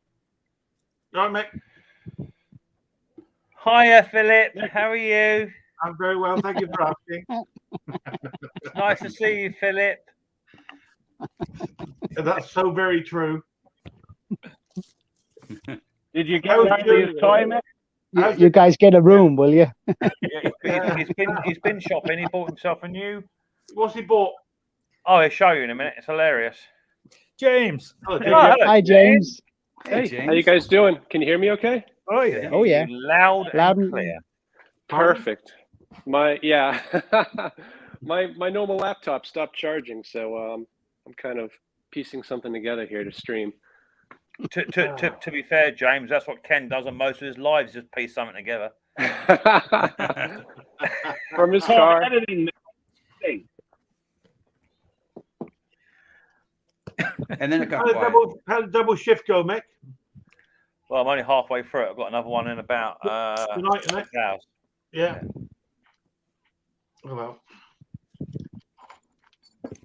Right, Mick. Hiya, Philip. How are you? I'm very well. Thank you for asking. Nice to see you, Philip. That's so very true. Did you get his toy, Mick? You guys get a room, will you? He's been shopping. He bought himself a new. What's he bought? Oh, I'll show you in a minute. It's hilarious. James. Hello, hi, James. Hey, James. How you guys doing? Can you hear me okay? Oh yeah. Oh yeah. Loud and clear. Perfect. My normal laptop stopped charging, so I'm kind of piecing something together here to stream. To be fair, James, that's what Ken does on most of his lives, just piece something together. From his car. And then it got quiet. How did double shift go, Mick? Well, I'm only halfway through it. I've got another one in about tonight, Mick? hours. Yeah. Oh, well.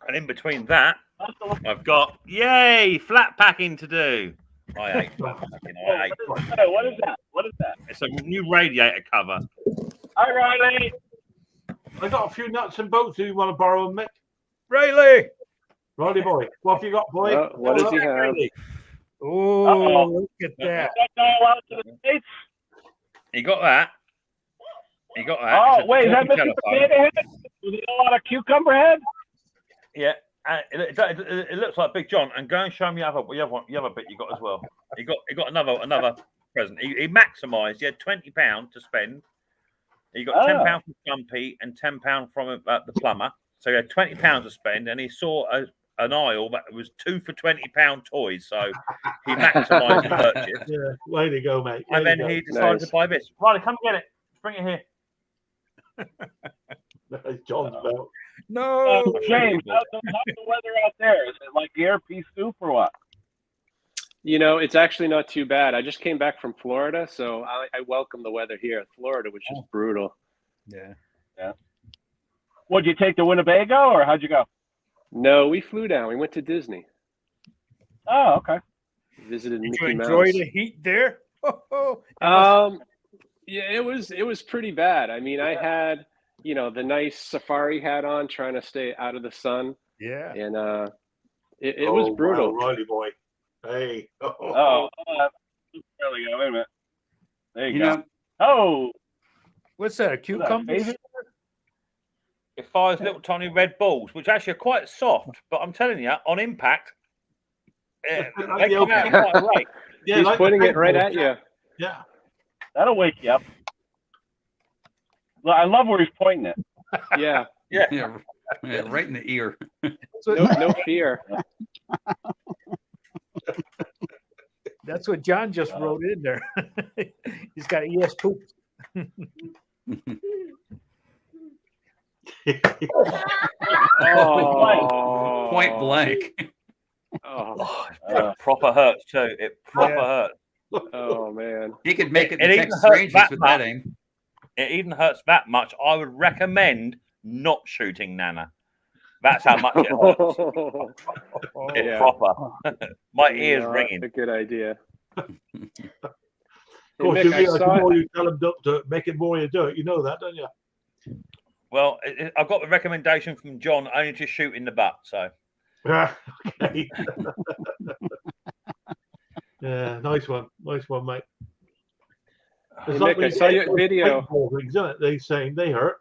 And in between that, I've got flat packing to do. I hate flat packing. What is that? What is that? It's a new radiator cover. Hi, Riley. I got a few nuts and bolts. Do you want to borrow them, Mick? Riley boy, what have you got, boy? What does he have? Oh, look at that. You got that? You got that? Oh, wait, is that Mr. Potato Head? Was it a lot of cucumber head? Yeah. It looks like Big John. And go and show me the other bit you got as well. He got another present. He maximised. He had £20 to spend. He got £10 from Stumpy and £10 from the plumber. So he had £20 to spend, and he saw an aisle that was 2 for £20 toys. So he maximised the purchase. Yeah, way to go, mate. And then he decided to buy this. Riley, come get it. Bring it here. That's John's belt. No, James, how's the weather out there? Is it like ERP soup or what? You know, it's actually not too bad. I just came back from Florida, so I welcome the weather here. Florida was just brutal. Yeah. What, did you take to Winnebago, or how'd you go? No, we flew down. We went to Disney. Oh, okay. Visited Did Mickey you Mouse. enjoy the heat there? Yeah, it was pretty bad. I mean, I had, the nice safari hat on, trying to stay out of the sun. Yeah. And it was brutal. Wow, Riley boy. Hey. Oh, There we go. Wait a minute. There you You go. know, Oh, What's that? A what's that, cucumber? phaser? It fires little tiny red balls, which actually are quite soft. But I'm telling you, on impact, they come out quite right. Yeah, He's like putting the it right paintball. at you. Yeah. That'll wake you up. Well, I love where he's pointing it. Yeah. yeah, right in the ear. No fear. That's what John just wrote in there. He's got ES poop. Oh. Point blank. Oh. It proper hurts too. It proper hurts. Oh man. He could make it It the even Texas hurts Rangers that with much. that aim. It even hurts that much. I would recommend not shooting Nana. That's how much it hurts. It's Yeah. proper. My ears Not ringing. a good idea. Of Hey, course, Mick, you I realize the saw more you tell them to make it, more you do it. You know that, don't you? Well, I've got the recommendation from John only to shoot in the butt. So Okay. Yeah, nice one, mate. Hey, It's like Mick, when I you saw get your those video. paintball things, isn't it? They saying they hurt.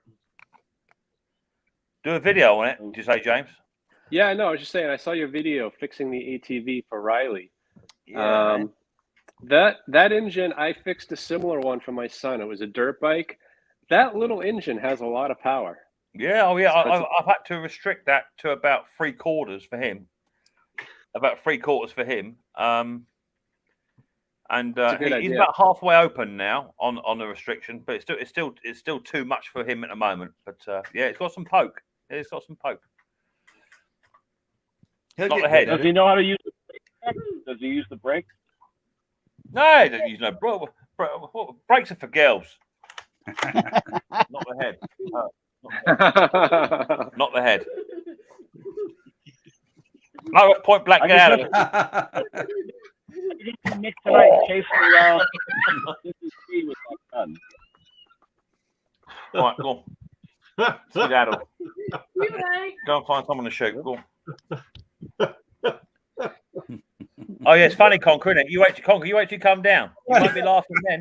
do a video on it. Did you say, James? Yeah, no, I was just saying I saw your video fixing the ATV for Riley. Yeah. That engine, I fixed a similar one for my son. It was a dirt bike. That little engine has a lot of power. Yeah. Oh, yeah. So it's I've had to restrict that to about 3/4 for him. About 3/4 for him. And a good he's idea. about halfway open now on the restriction, but it's still too much for him at the moment. But yeah, it's got some poke. It's got some poke. He'll Not get the head. good at Does he know how to use the brake? Does he use the brake? No, he doesn't use no brakes are for girls. Not the head. Not the head. No, it's point blank. I Get out of can it. just see Nick tonight chasing around CCC with my gun. All right, go on. Skedaddle. Go and find someone to shoot. Go on. Oh yeah, it's funny, Conker, isn't it? You actually come down. You won't be laughing then.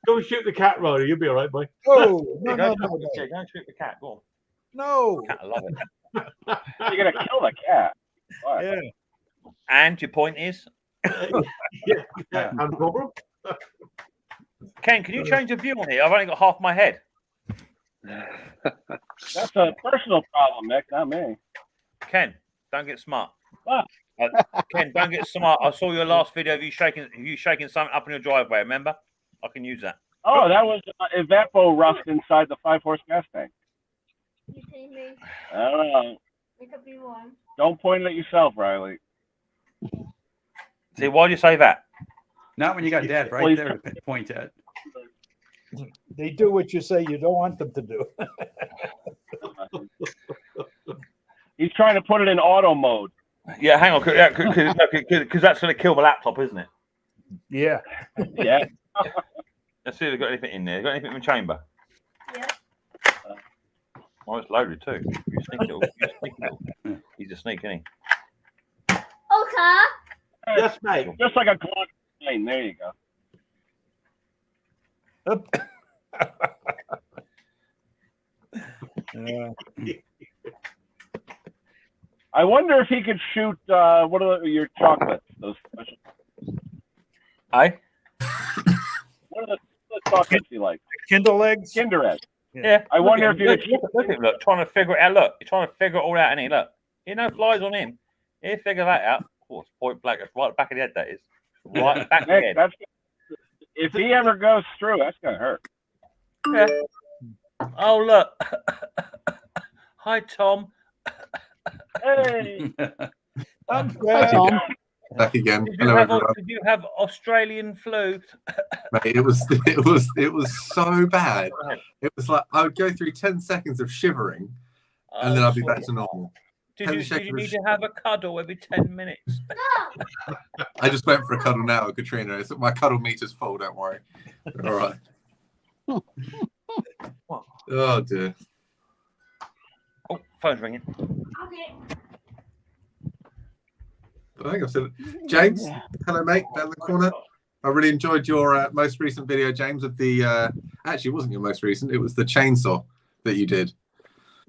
Go and shoot the cat, Riley. You'll be all right, boy. Oh, Yeah, no, go no, no, and shoot the cat. Go on. no. Cat, I love it. You're gonna kill the cat. Why? Yeah. And your point is, Yeah, and the problem? Ken, can you change your view on here? I've only got half my head. That's a personal problem, Nick, not me. Ken, don't get smart. What? Ken, don't get smart. I saw your last video of you shaking something up in your driveway. Remember? I can use that. Oh, that was Evapo rust inside the 5-horse gas tank. You see me? I don't know. It could be one. Don't point it at yourself, Riley. See, why do you say that? Not when you got Dad right there to point at. They do what you say you don't want them to do. He's trying to put it in auto mode. Yeah, hang on, because that's going to kill the laptop, isn't it? Yeah. Yeah. Let's see if they've got anything in there. Got anything in the chamber? Yeah. Oh, it's loaded too. You sneaky little. He's a sneak, isn't he? Okay. Yes, mate. Just like a Glock 9. There you go. I wonder if he could shoot what are your chocolates? Those special. Aye. What are the chocolates you like? Kindle eggs. Kinder Egg. Yeah. I wonder if you look, could. look, trying to figure it out. Look, you're trying to figure it all out, ain't he? Look, flies on him. He'll figure that out. Of course, point blank. That's right back of the head. That is right back of the Nick, head. that's, if he ever goes through, that's gonna hurt. Yeah. Oh look. Hi Tom. Hey. Hi, Tom. Back again. Did Hello, everyone. you have Australian flu? Mate, it was so bad. It was like I would go through 10 seconds of shivering, and then I'd be back to normal. Did you need to have a cuddle every 10 minutes? I just went for a cuddle now, Katrina. My cuddle meter's full. Don't worry. All right. Oh dear. Oh, phone's ringing. Okay. I think I've said it. James, hello, mate, down the corner. I really enjoyed your most recent video, James, of the. Actually, it wasn't your most recent. It was the chainsaw that you did.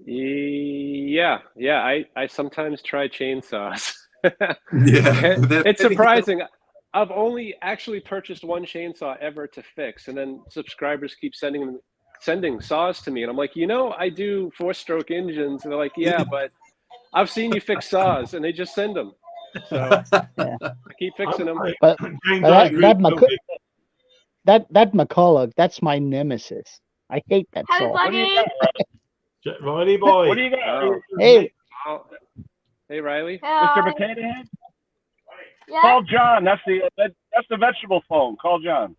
Yeah. I sometimes try chainsaws. Yeah, It's surprising. I've only actually purchased one chainsaw ever to fix, and then subscribers keep sending saws to me, and I'm like, I do 4-stroke engines, and they're like, yeah, but I've seen you fix saws, and they just send them. So Yeah. I keep fixing them. But James, But I agree. that McCulloch, that's my nemesis. I hate that Happy saw. What do you Bunny. got? Righty boy. What do you got? Oh. Hey, Hey, Riley. Mr. Potato Head? Yeah. Call John. That's the vegetable phone. Call John.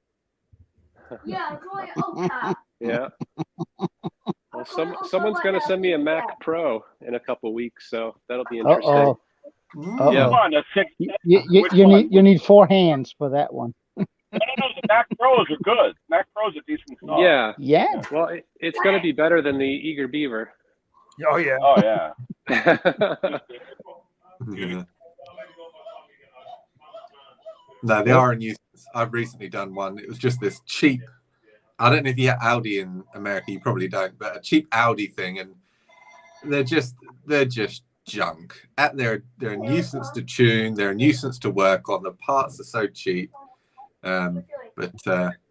Yeah, I'm calling Oka. Yeah. Well, someone's going to send me a Mac Pro in a couple weeks, so that'll be interesting. uh-oh. Yeah. Come on, the six. You need 4 hands for that one. No, the Mac Pros are good. Mac Pros are decent saw. Yeah. Yeah. Well, it's going to be better than the Eager Beaver. Oh yeah. Oh yeah. Yeah. No, they are a nuisance. I've recently done one. It was just this cheap. I don't know if you have Audi in America. You probably don't, but a cheap Audi thing, and they're just junk. They're a nuisance to tune. They're a nuisance to work on. The parts are so cheap. But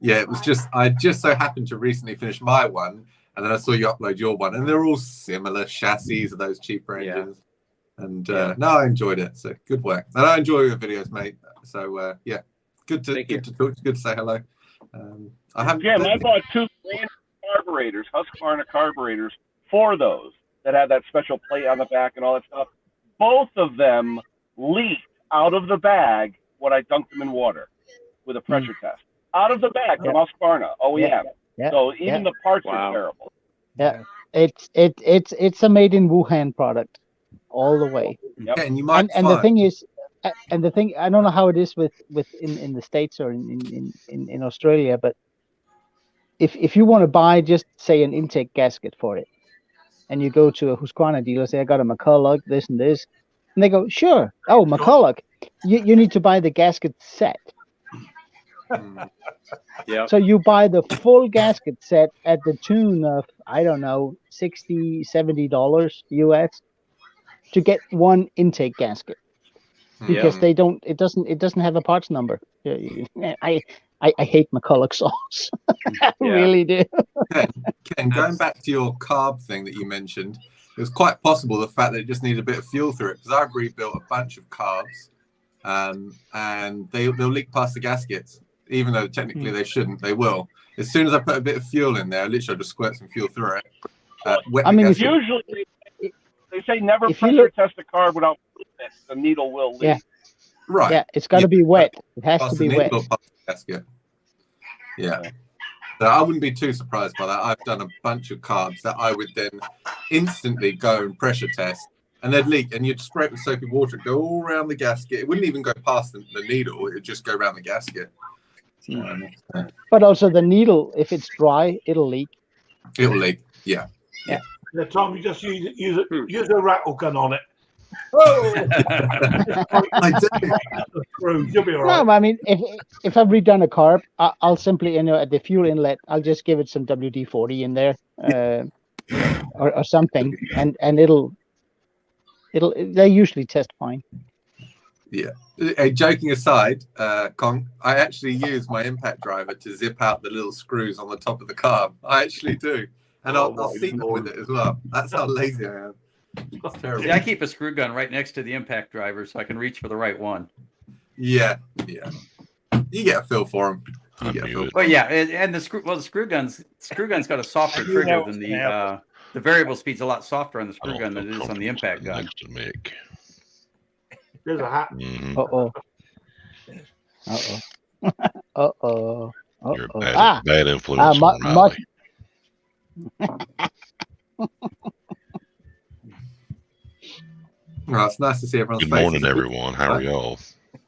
it was just I just so happened to recently finish my one, and then I saw you upload your one, and they're all similar chassis of those cheaper engines. And no, I enjoyed it. So good work, and I enjoy your videos, mate. So good to talk to you. Good to say hello. I bought 2 brand carburetors, Husqvarna carburetors, for those that had that special plate on the back and all that stuff. Both of them leaked out of the bag when I dunked them in water with a pressure test. Out of the bag from Husqvarna, OEM. Yeah. So even the parts are terrible. Yeah, it's a made in Wuhan product, all the way. Yep. And you might and the thing is, I don't know how it is with in the States or in Australia, but if you want to buy just say an intake gasket for it, and you go to a Husqvarna dealer, say I got a McCulloch, this and this, and they go, sure, oh McCulloch, you need to buy the gasket set. Yeah. So you buy the full gasket set at the tune of, I don't know, $60-$70 US to get one intake gasket, because it doesn't have a parts number. I hate McCulloch saws. I really do. Ken, going back to your carb thing that you mentioned, it was quite possible the fact that it just needed a bit of fuel through it, because I've rebuilt a bunch of carbs, and they'll leak past the gaskets. Even though technically they shouldn't, they will. As soon as I put a bit of fuel in there, literally just squirt some fuel through it. Usually they say never pressure test a carb without the needle will leak. Yeah. Right. Yeah, it's got to be wet. It has to be wet. Gasket. Yeah. So I wouldn't be too surprised by that. I've done a bunch of carbs that I would then instantly go and pressure test, and they'd leak, and you'd spray it with soapy water, it'd go all around the gasket. It wouldn't even go past the needle. It would just go around the gasket. But also the needle, if it's dry, it'll leak. It'll leak. Yeah. Yeah. The time you just use a rattle gun on it. I do. You'll be all right. No, I mean, if I've redone a carb, I'll simply, at the fuel inlet, I'll just give it some WD-40 in there, or something, and they usually test fine. Yeah. Hey, joking aside, Kong, I actually use my impact driver to zip out the little screws on the top of the carb. I actually do. And I'll seat them with it as well. That's how lazy I am. It's terrible. Yeah, I keep a screw gun right next to the impact driver so I can reach for the right one. Yeah. You get a feel for them. Well, yeah, and the screw gun's got a softer trigger than the variable speed's a lot softer on the screw gun than it is on the impact gun. Next to Mick. There's a hat. You're a bad influence on Riley. Well, it's nice to see everyone's Good faces. morning, everyone. How are y'all?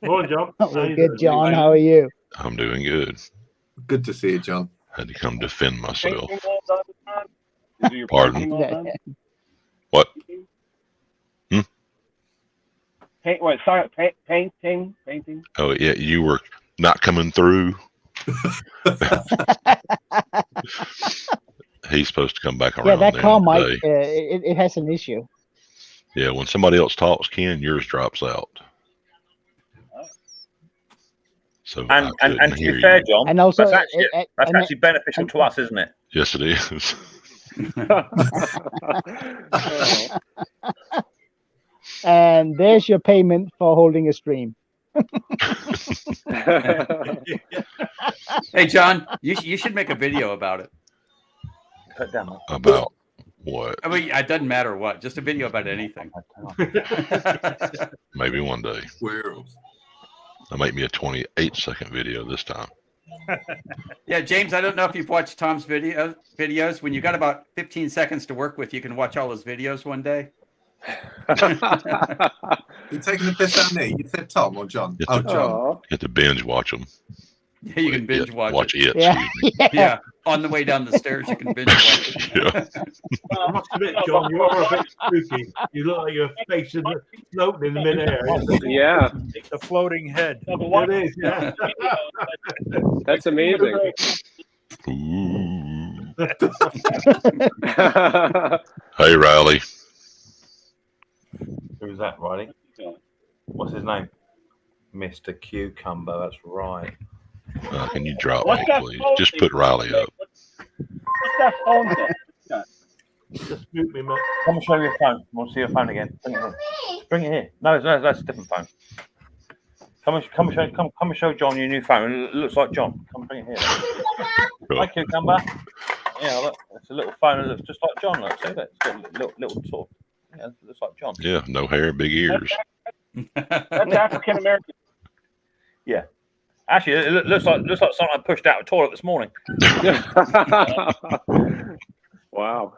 Morning, John. Good, John. How are you? I'm doing good. Good to see you, John. Had to come defend myself. Your Pardon? painting all done? What? painting. Oh yeah, you were not coming through. He's supposed to come back around. Yeah, that there car might. today. It has an issue. Yeah, when somebody else talks, Ken, yours drops out. So And I to hear be fair, you. John, And also, that's actually beneficial to us, isn't it? Yes, it is. And there's your payment for holding a stream. Hey, John, you should make a video about it. Put down, mate. About what? I mean, it doesn't matter what, just a video about anything. Maybe one day. Squirrels. I'll make me a 28-second video this time. Yeah, James, I don't know if you've watched Tom's videos. When you got about 15 seconds to work with, you can watch all his videos one day. You're taking the piss out of me. You said Tom or John? It's Oh, a- John. Aw. Get to binge watch them. Yeah, you can binge watch it. Yeah. Yeah, on the way down the stairs, you can binge watch it. Yeah. I must admit, John, you are a bit spooky. You look like your face is floating in the midair. Yeah, The floating head. It is, yeah. that's amazing. Ooh. Hey, Riley. Who's that, Riley? What's his name? Mr. Cucumber. That's right. Can you drop What's me, that please? phone Just thing? put Riley up. What's that phone thing? Just spook me, mate. Come and show me your phone. I want to see your phone again. Bring it here. Bring it here. No, that's a different phone. Come and show John your new phone. It looks like John. Come bring it here. Hi, Cucumber. Yeah, look, it's a little phone that looks just like John. Look, see that? It's got a little sort of. Yeah, it looks like John. Yeah, no hair, big ears. That's African American. Yeah. Actually, it looks like something I pushed out of the toilet this morning. Wow.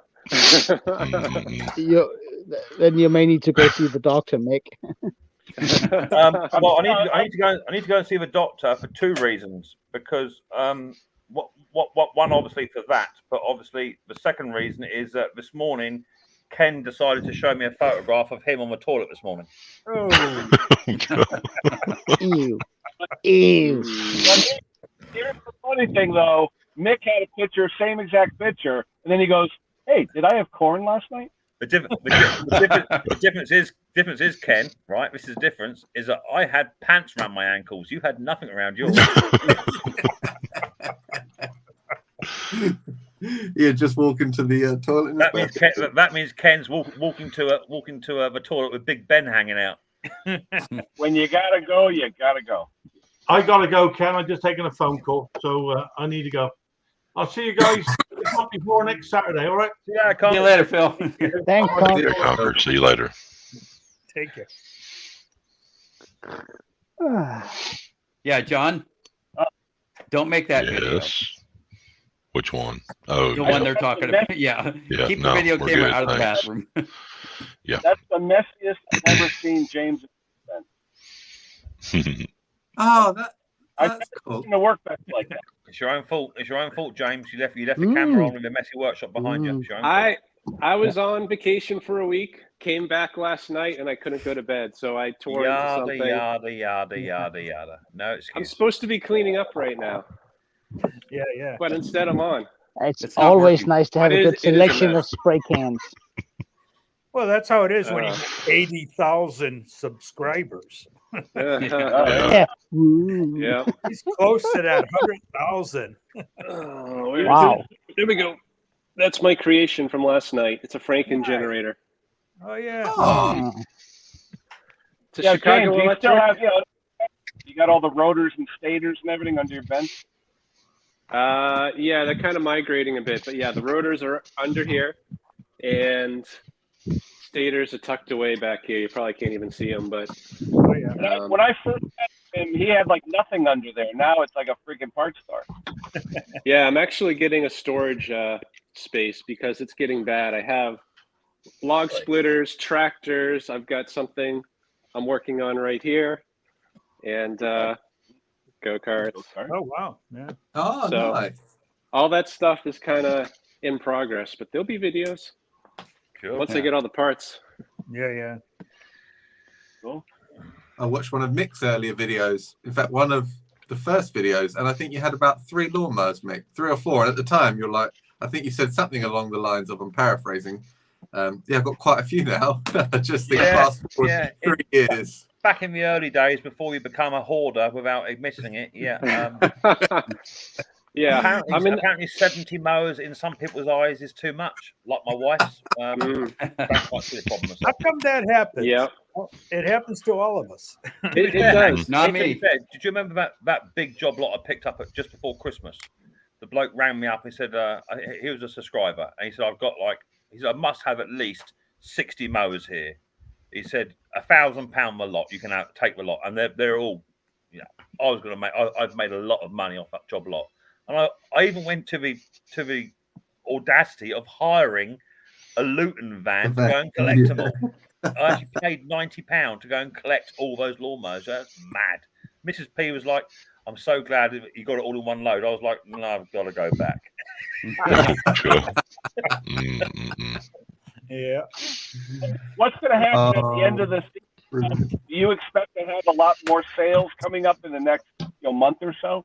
Then you may need to go see the doctor, Mick. Well, I need to go and see the doctor for two reasons. Because one obviously for that, but obviously the second reason is that this morning Ken decided to show me a photograph of him on the toilet this morning. Oh. Ew. Ew. Here's the funny thing, though. Mick had a picture, same exact picture, and then he goes, "Hey, did I have corn last night?" The difference is, Ken, right? This is the difference, is that I had pants around my ankles. You had nothing around yours. Yeah, just walking to the toilet. That means Ken's walking to the toilet with Big Ben hanging out. When you gotta go, you gotta go. I gotta go, Ken. I'm just taking a phone call, so I need to go. I'll see you guys before next Saturday. All right? Yeah, See you later, Phil. Thanks, Tom. Yeah, Conquer. See you later. Take it. Yeah, John. Don't make that video. Yes. Which one? Oh, The yeah. one they're talking about. Yeah. Yeah, Keep the no, video we're camera good, out of the thanks. bathroom. That's the messiest I've ever seen James. Oh, that's cool. To work back like that. It's your own fault. It's your own fault, James. You left the camera on with a messy workshop behind you. It's your own fault. I was on vacation for a week, came back last night, and I couldn't go to bed, so I tore into something. Yada. No excuse. I'm supposed to be cleaning up right now, Yeah. but instead I'm on. It's not always working. nice to have It a is- good it is a selection of mess. spray cans. Well, that's how it is when you Uh. get 80,000 subscribers. Yeah. Ooh. Yeah. He's close to that 100,000. Oh, Wow. There we go. That's my creation from last night. It's a Franken generator. Oh yeah. Oh, It's a Yeah, Chicago James, you Electric. still have, you got all the rotors and stators and everything under your bench. Yeah, they're kind of migrating a bit, but yeah, the rotors are under here, and stators are tucked away back here. You probably can't even see them, but Oh yeah. When I first met him, he had like nothing under there. Now it's like a freaking parts store. yeah, I'm actually getting a storage space because it's getting bad. I have log splitters, tractors. I've got something I'm working on right here, and go-karts. Oh wow. Yeah. oh, So- nice. All that stuff is kind of in progress, but there'll be videos Cool. once I get all the parts. Yeah. Cool. I watched one of Mick's earlier videos. In fact, one of the first videos, and I think you had about 3 lawnmowers, Mick, 3 or 4. And at the time, you're like, I think you said something along the lines of, I'm paraphrasing. Yeah, I've got quite a few now. I just think fast forward 3 years. Back in the early days, before you become a hoarder without admitting it, yeah. Yeah, apparently 70 mowers in some people's eyes is too much, like my wife's. Don't quite see the problem. How come that happens? Yeah. Well, it happens to all of us. It does. Not me. Did you remember that big job lot I picked up just before Christmas? The bloke rang me up. He said he was a subscriber, and he said I must have at least 60 mowers here. He said £1,000 a lot. You can take the lot, and they're all. I've made a lot of money off that job lot, and I even went to the audacity of hiring a Luton van to go and collect them all. I actually paid £90 to go and collect all those lawnmowers. That's mad. Mrs. P was like, "I'm so glad you got it all in one load." I was like, "No, I've got to go back." Yeah. What's going to happen at the end of this season? Do you expect to have a lot more sales coming up in the next month or so?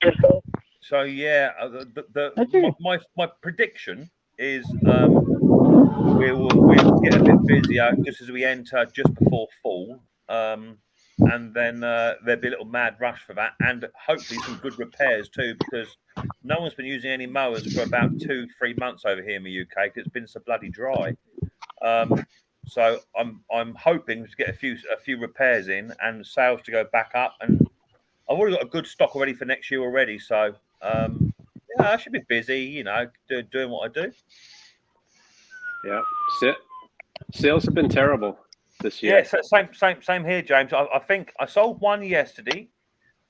So yeah, my prediction is we'll get a bit busier just as we enter just before fall, and then there'll be a little mad rush for that, and hopefully some good repairs too, because no one's been using any mowers for about 2-3 months over here in the UK because it's been so bloody dry. So I'm hoping to get a few repairs in and sales to go back up, and I've already got a good stock already for next year already. So yeah, I should be busy, doing what I do. Yeah, sales have been terrible this year. Yeah, same here, James. I think I sold one yesterday.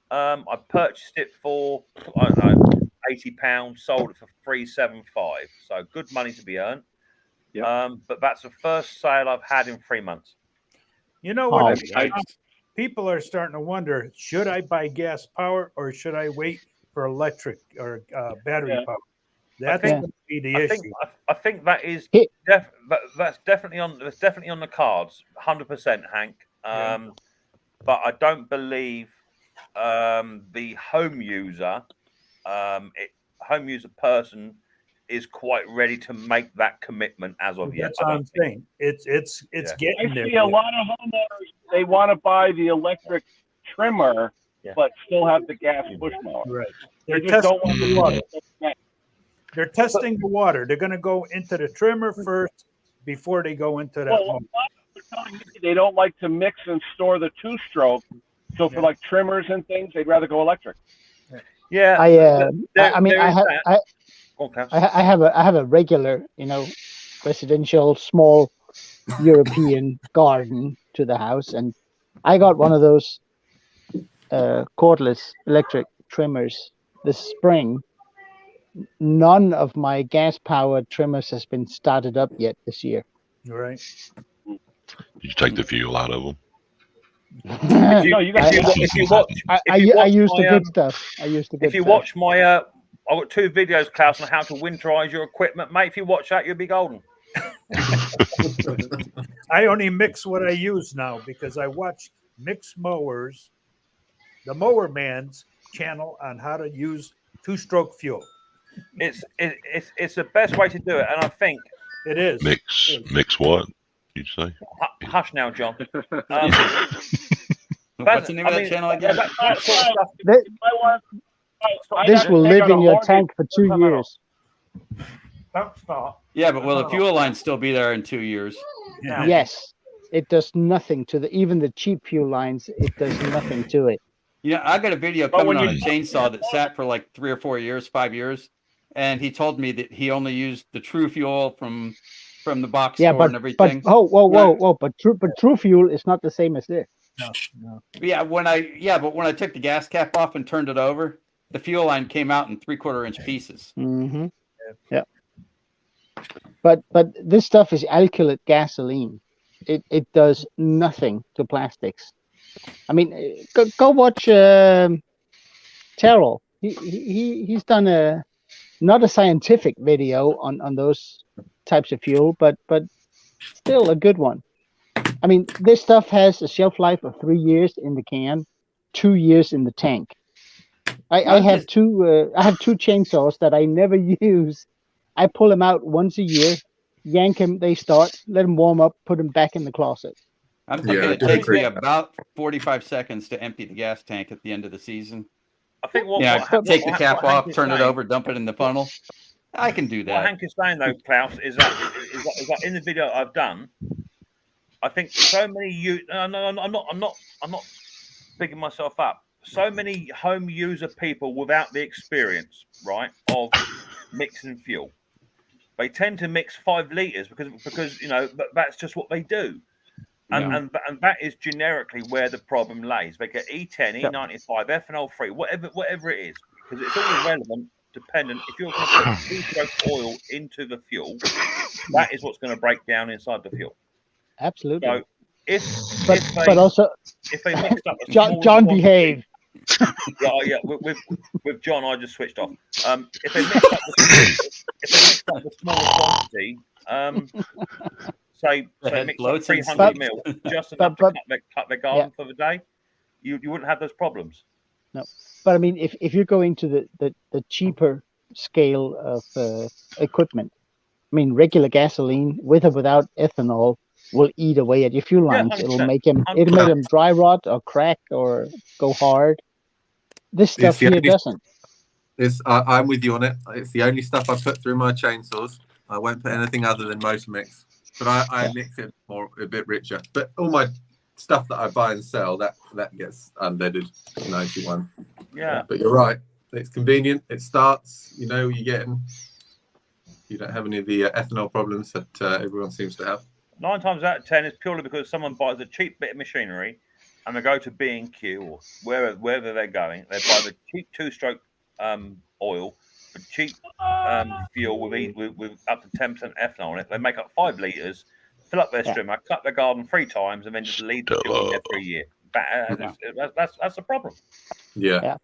I purchased it for I don't know £80, sold it for £375. So good money to be earned. Yeah. But that's the first sale I've had in 3 months. You know what? People are starting to wonder: should I buy gas power or should I wait for electric or battery power? That's going to be the issue. I think that is that's definitely on the cards, 100%, Hank. But I don't believe the home user person is quite ready to make that commitment as of yet. That's what I'm saying. It's getting there. I see a lot of homeowners, they want to buy the electric trimmer, but still have the gas push mower. Right. They just don't want the water. They're testing the water. They're going to go into the trimmer first before they go into that. Well, they don't like to mix and store the 2-stroke. So for like trimmers and things, they'd rather go electric. Yeah. I have a regular, residential small European garden to the house, and I got one of those cordless electric trimmers this spring. None of my gas-powered trimmers has been started up yet this year. Right. Did you take the fuel out of them? I use the good stuff. If you watch my, I've got 2 videos, Klaus, on how to winterize your equipment, mate. If you watch that, you'll be golden. I only mix what I use now because I watch Mix Mowers, the Mower Man's channel on how to use 2-stroke fuel. It's the best way to do it, and I think it is. Mix what? Did you say? Hush now, John. What's the name of that channel again? This will live in your tank for 2 years. Don't start. Yeah, but will the fuel line still be there in 2 years? Yes, it does nothing to even the cheap fuel lines. It does nothing to it. I got a video coming on a chainsaw that sat for like 3 or 4 years, 5 years, and he told me that he only used the True Fuel from the box store and everything. But whoa! But True Fuel is not the same as this. No. Yeah, but when I took the gas cap off and turned it over, the fuel line came out in 3/4 inch pieces. Mm-hmm. Yeah. But this stuff is alkylate gasoline. It does nothing to plastics. I mean, go watch Terrell. He's done not a scientific video on those types of fuel, but still a good one. I mean, this stuff has a shelf life of 3 years in the can, 2 years in the tank. I have two chainsaws that I never use. I pull them out once a year, yank them, they start, let them warm up, put them back in the closet. I'm thinking it takes me about 45 seconds to empty the gas tank at the end of the season. I think take the cap off, turn it over, dump it in the funnel. I can do that. What Hank is saying though, Klaus, is that in the video I've done, I think so many I'm not bigging myself up. So many home user people without the experience, right, of mixing fuel. They tend to mix 5 liters because that's just what they do. And that is generically where the problem lays. They get E10, E95, ethanol free, whatever it is, because it's all irrelevant. Dependent, if you're going to put 2-stroke oil into the fuel, that is what's going to break down inside the fuel. Absolutely. So if they mixed up John behave. Yeah, with John, I just switched off. If they mixed up the smaller quantity, say mix up 300 mil, just enough to cut their garden for the day, you wouldn't have those problems. No, but I mean, if you're going to the cheaper scale of equipment, I mean, regular gasoline with or without ethanol will eat away at your fuel lines. It'll make them dry rot or crack or go hard. This stuff here doesn't. I'm with you on it. It's the only stuff I put through my chainsaws. I won't put anything other than motor mix, but I mix it a bit richer. But all my stuff that I buy and sell, that gets unleaded 91. Yeah. But you're right. It's convenient. It starts. You know what you're getting. You don't have any of the ethanol problems that everyone seems to have. 9 times out of 10 is purely because someone buys a cheap bit of machinery and they go to B&Q or wherever they're going. They buy the cheap 2-stroke oil, the cheap fuel with up to 10% ethanol in it. They make up 5 liters, fill up their strimmer, cut their garden 3 times, and then just leave the fuel in there for a year. That's the problem. Yeah.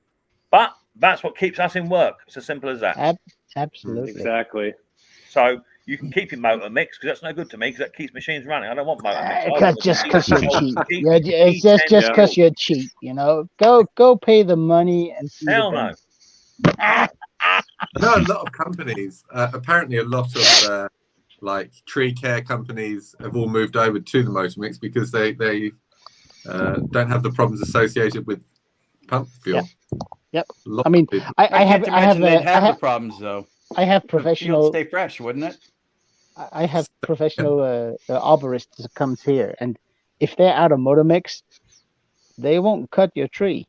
But that's what keeps us in work. It's as simple as that. Absolutely. Exactly. So you can keep your motor mix because that's no good to me because that keeps machines running. I don't want motor mix. Just because you're cheap. It's just because you're cheap. Go pay the money and see. Hell no. I know a lot of companies. Apparently, a lot of like tree care companies have all moved over to the motor mix because they don't have the problems associated with pump fuel. Yep. I mean, I have the problems though. I have professional. Stay fresh, wouldn't it? I have professional arborists that comes here, and if they're out of motor mix, they won't cut your tree.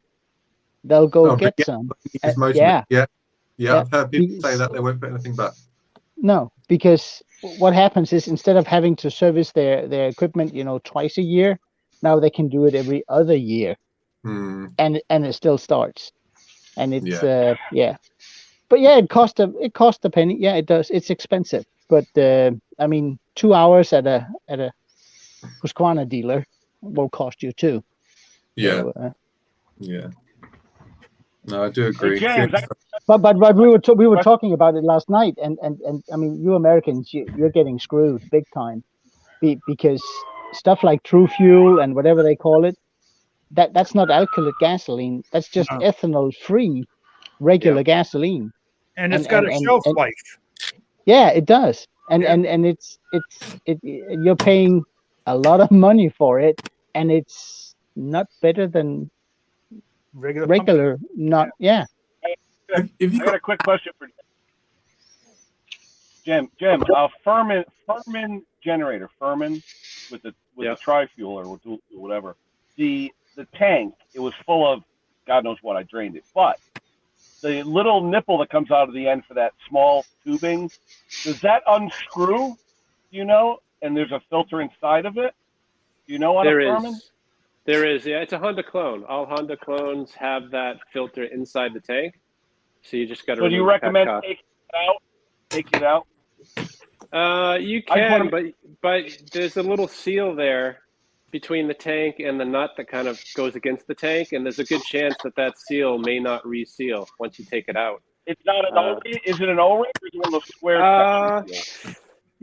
They'll go get some. I've heard people say that they won't put anything back. No, because what happens is instead of having to service their equipment, twice a year, now they can do it every other year, and it still starts, and it's But yeah, it costs a penny. Yeah, it does. It's expensive, but I mean, 2 hours at a Husqvarna dealer will cost you too. Yeah. So, No, I do agree. But we were talking about it last night, and I mean, you Americans, you're getting screwed big time, because stuff like True Fuel and whatever they call it, that's not alkylate gasoline. That's just ethanol free regular gasoline. And it's got a shelf life. Yeah, it does. And it's you're paying a lot of money for it, and it's not better than regular not. Yeah. I got a quick question for Jim. Furman generator, Furman with the tri-fuel or whatever. The tank, it was full of God knows what. I drained it, but the little nipple that comes out of the end for that small tubing, does that unscrew? And there's a filter inside of it. On a Furman? There is. Yeah, it's a Honda clone. All Honda clones have that filter inside the tank. So you just got to. So do you recommend taking it out? You can, but there's a little seal there between the tank and the nut that kind of goes against the tank, and there's a good chance that seal may not reseal once you take it out. It's not an O-ring? Is it an O-ring or is it one of those square?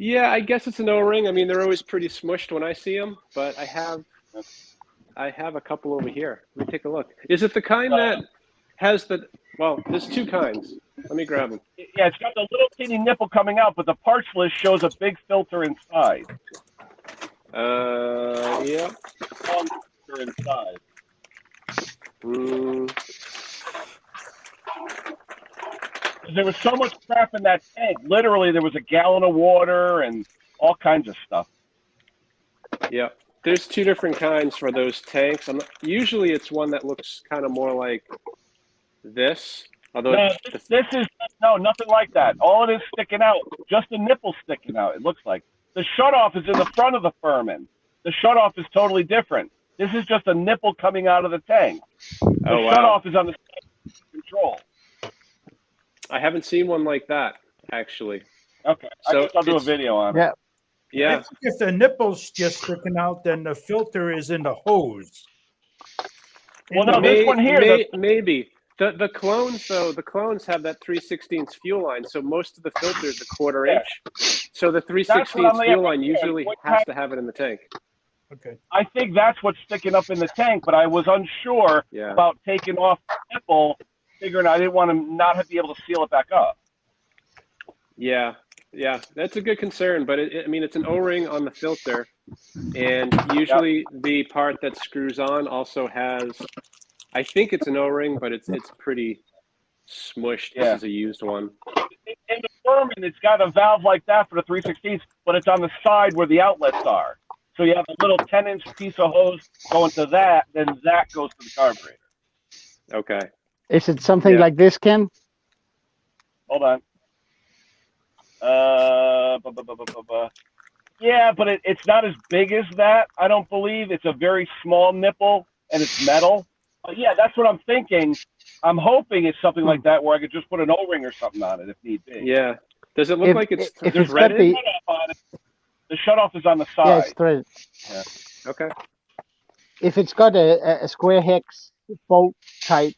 Yeah, I guess it's an O-ring. I mean, they're always pretty smushed when I see them, but I have a couple over here. Let me take a look. Is it the kind that has the? Well, there's two kinds. Let me grab them. Yeah, it's got the little teeny nipple coming out, but the parts list shows a big filter inside. Yeah. Long filter inside. There was so much crap in that tank. Literally, there was a gallon of water and all kinds of stuff. Yeah. There's two different kinds for those tanks. Usually, it's one that looks kind of more like this. Although no, this is nothing like that. All it is sticking out, just the nipple sticking out. It looks like the shutoff is in the front of the Furman. The shutoff is totally different. This is just a nipple coming out of the tank. The shutoff is on the control. I haven't seen one like that actually. Okay, so I'll do a video on it. Yeah. If the nipple's just sticking out, then the filter is in the hose. Well, no, this one here. Maybe. The clones, though, the clones have that 3/16 fuel line, so most of the filter is a 1/4 inch. So the 3/16 fuel line usually has to have it in the tank. Okay. I think that's what's sticking up in the tank, but I was unsure about taking off the nipple, figuring I didn't want to not be able to seal it back up. Yeah, that's a good concern, but I mean, it's an O-ring on the filter, and usually the part that screws on also has. I think it's an O-ring, but it's pretty smushed. This is a used one. In the Furman, it's got a valve like that for the 3/16, but it's on the side where the outlets are. So you have a little 10-inch piece of hose going to that, then that goes to the carburetor. Okay. Is it something like this, Ken? Hold on. Yeah, but it's not as big as that, I don't believe. It's a very small nipple, and it's metal. Yeah, that's what I'm thinking. I'm hoping it's something like that where I could just put an O-ring or something on it if need be. Yeah. Does it look like it's threaded? The shutoff is on the side. Yeah, it's threaded. Yeah. Okay. If it's got a square hex bolt type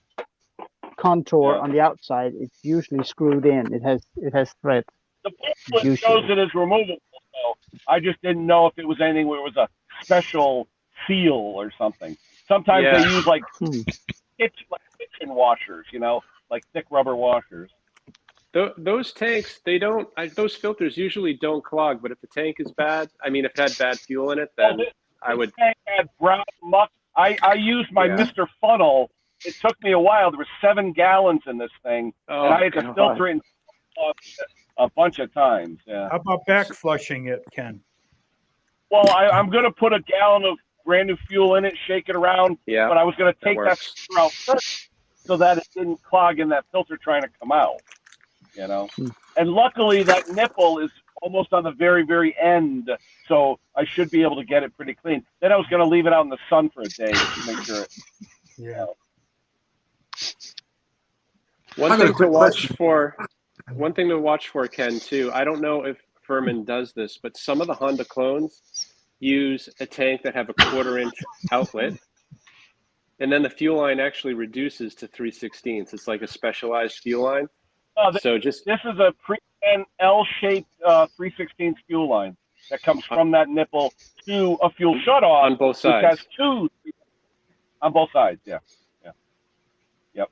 contour on the outside, it's usually screwed in. It has thread. The pamphlet shows it as removable, so I just didn't know if it was anything where it was a special seal or something. Sometimes they use like kitchen washers, like thick rubber washers. Those tanks, those filters usually don't clog, but if the tank is bad, I mean, if it had bad fuel in it, then I would. Tank had brown muck. I used my Mr. Funnel. It took me a while. There were 7 gallons in this thing, and I had to filter it a bunch of times. Yeah. How about back flushing it, Ken? Well, I'm going to put a gallon of brand new fuel in it, shake it around. Yeah, but I was going to take that screw out first so that it didn't clog in that filter trying to come out. And luckily that nipple is almost on the very, very end, so I should be able to get it pretty clean. Then I was going to leave it out in the sun for a day to make sure it. Yeah. One thing to watch for, Ken, too. I don't know if Furman does this, but some of the Honda clones use a tank that have a 1/4 inch outlet, and then the fuel line actually reduces to 3/16. It's like a specialized fuel line. This is a pre-10 L-shaped 3/16 fuel line that comes from that nipple to a fuel shutoff on both sides. Which has 2 on both sides. Yeah. Yep.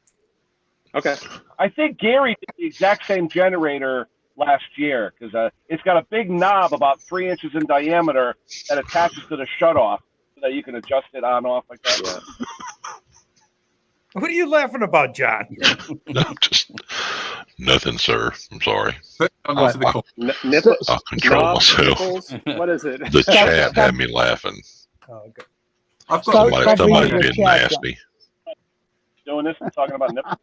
Okay. I think Gary did the exact same generator last year because it's got a big knob about 3 inches in diameter that attaches to the shutoff so that you can adjust it on off like that. Yeah. What are you laughing about, John? No, just nothing, sir. I'm sorry. I'll control myself. What is it? The chat had me laughing. Oh, okay. Somebody's being nasty. Doing this and talking about nipples.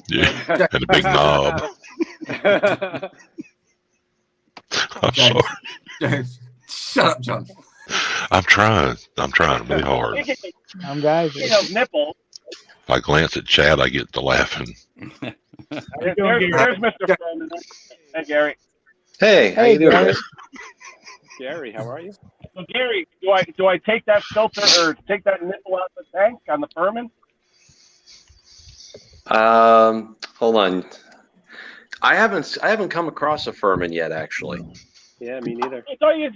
Yeah, and a big knob. I'm sorry. James, shut up, John. I'm trying really hard. Guys. Nipples. If I glance at Chad, I get to laughing. There's Mr. Furman. Hey, Gary. Hey, how you doing, guys? Gary, how are you? So, Gary, do I take that filter or take that nipple out of the tank on the Furman? Hold on. I haven't come across a Furman yet, actually. Yeah, me neither. I thought you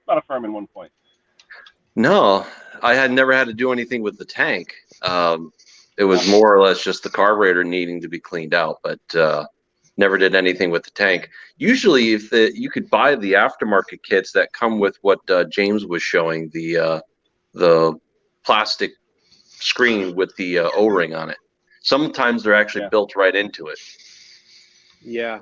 about a firm at one point. No, I had never had to do anything with the tank. It was more or less just the carburetor needing to be cleaned out, but never did anything with the tank. Usually, if you could buy the aftermarket kits that come with what James was showing, the plastic screen with the O-ring on it. Sometimes they're actually built right into it. Yeah.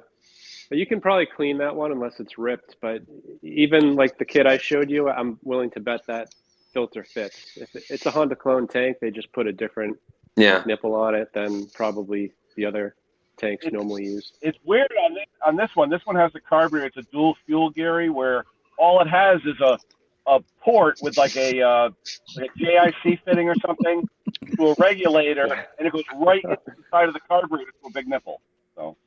But you can probably clean that one unless it's ripped. But even like the kit I showed you, I'm willing to bet that filter fits. If it's a Honda clone tank, they just put a different nipple on it than probably the other tanks normally use. It's weird on this one. This one has a carburetor. It's a dual fuel, Gary, where all it has is a port with like a JIC fitting or something to a regulator, and it goes right inside of the carburetor to a big nipple. So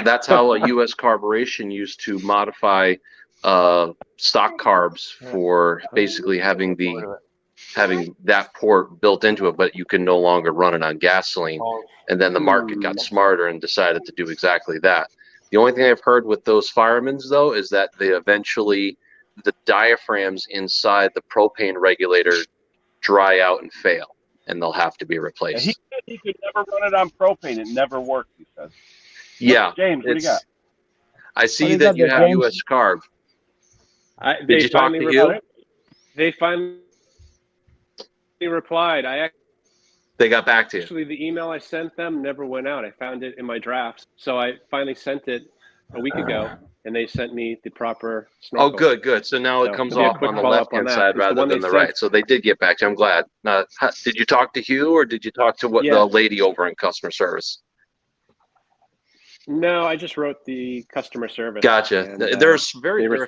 that's how a U.S. carburation used to modify stock carbs for basically having that port built into it, but you can no longer run it on gasoline. And then the market got smarter and decided to do exactly that. The only thing I've heard with those Fireman's, though, is that they eventually, the diaphragms inside the propane regulator dry out and fail, and they'll have to be replaced. he said he could never run it on propane. It never worked, he says. Yeah. James, what do you got? I see that you have U.S. carb. Did you talk to you? They finally replied. They got back to you. Actually, the email I sent them never went out. I found it in my drafts. So I finally sent it a week ago, and they sent me the proper snorkel. Oh, good. So now it comes off on the left-hand side rather than the right. So they did get back to you. I'm glad. Now, did you talk to Hugh, or did you talk to the lady over in customer service? No, I just wrote the customer service. Gotcha. And, they're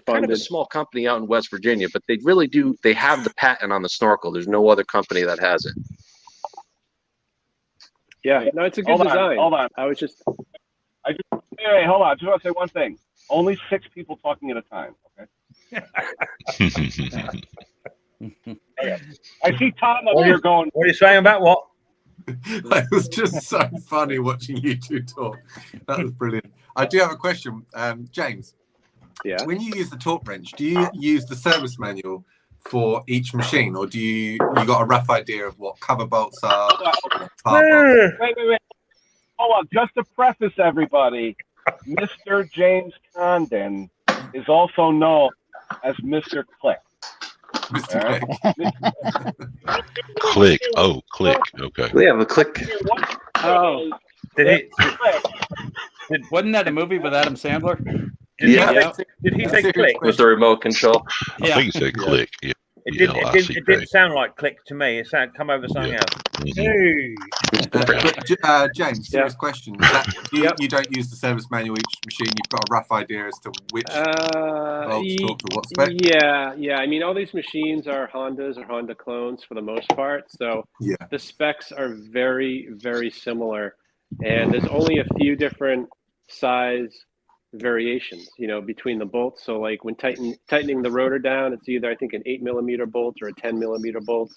kind of a small company out in West Virginia, but they really do. They have the patent on the snorkel. There's no other company that has it. Yeah, no, it's a good design. Hold on. Hey, hold on. I just want to say one thing. Only 6 people talking at a time. Okay. I see Tom up here going. What are you saying about what? It was just so funny watching you two talk. That was brilliant. I do have a question, James. Yeah. When you use the torque wrench, do you use the service manual for each machine, or do you got a rough idea of what cover bolts are? Wait. Hold on. Just to preface everybody, Mr. James Condon is also known as Mr. Click. Click. Oh, Click. Okay. We have a Click. Oh, Wasn't that a movie with Adam Sandler? Did he say Click? With the remote control? I think he said Click. Yeah. It didn't sound like Click to me. It sounded come over something else. Hey. James, serious question. You don't use the service manual each machine. You've got a rough idea as to which bolts talk to what spec. Yeah. I mean, all these machines are Hondas or Honda clones for the most part. So the specs are very, very similar, and there's only a few different size variations, between the bolts. So like when tightening the rotor down, it's either I think an 8mm bolt or a 10mm bolt,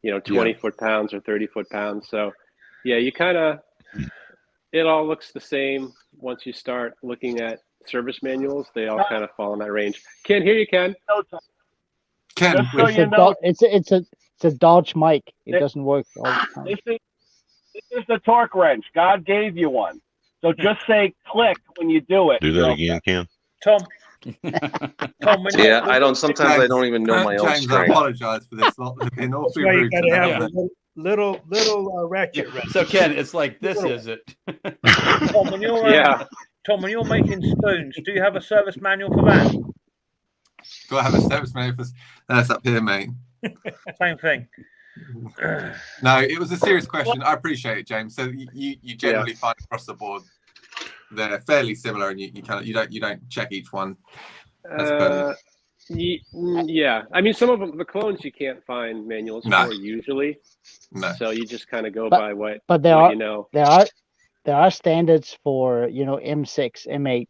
20 foot-pounds or 30 foot-pounds. So yeah, it all looks the same once you start looking at service manuals. They all kind of fall in that range. Can't hear you, Ken. Ken, it's a Dodge mic. It doesn't work all the time. This is the torque wrench. God gave you one. So just say click when you do it. Do that again, Ken. Tom, I don't. Sometimes I don't even know my own James, I apologize for this. In all That's why you gotta have a little ratchet. So Ken, it's like this, is it? Tom, when you're making spoons, do you have a service manual for that? Do I have a service manual for that's up here, mate? Same thing. No, it was a serious question. I appreciate it, James. So you generally find across the board they're fairly similar, and you don't check each one. Yeah, I mean, some of them, the clones, you can't find manuals for usually. No. So you just kind of go by what. But there are standards for M6, M8.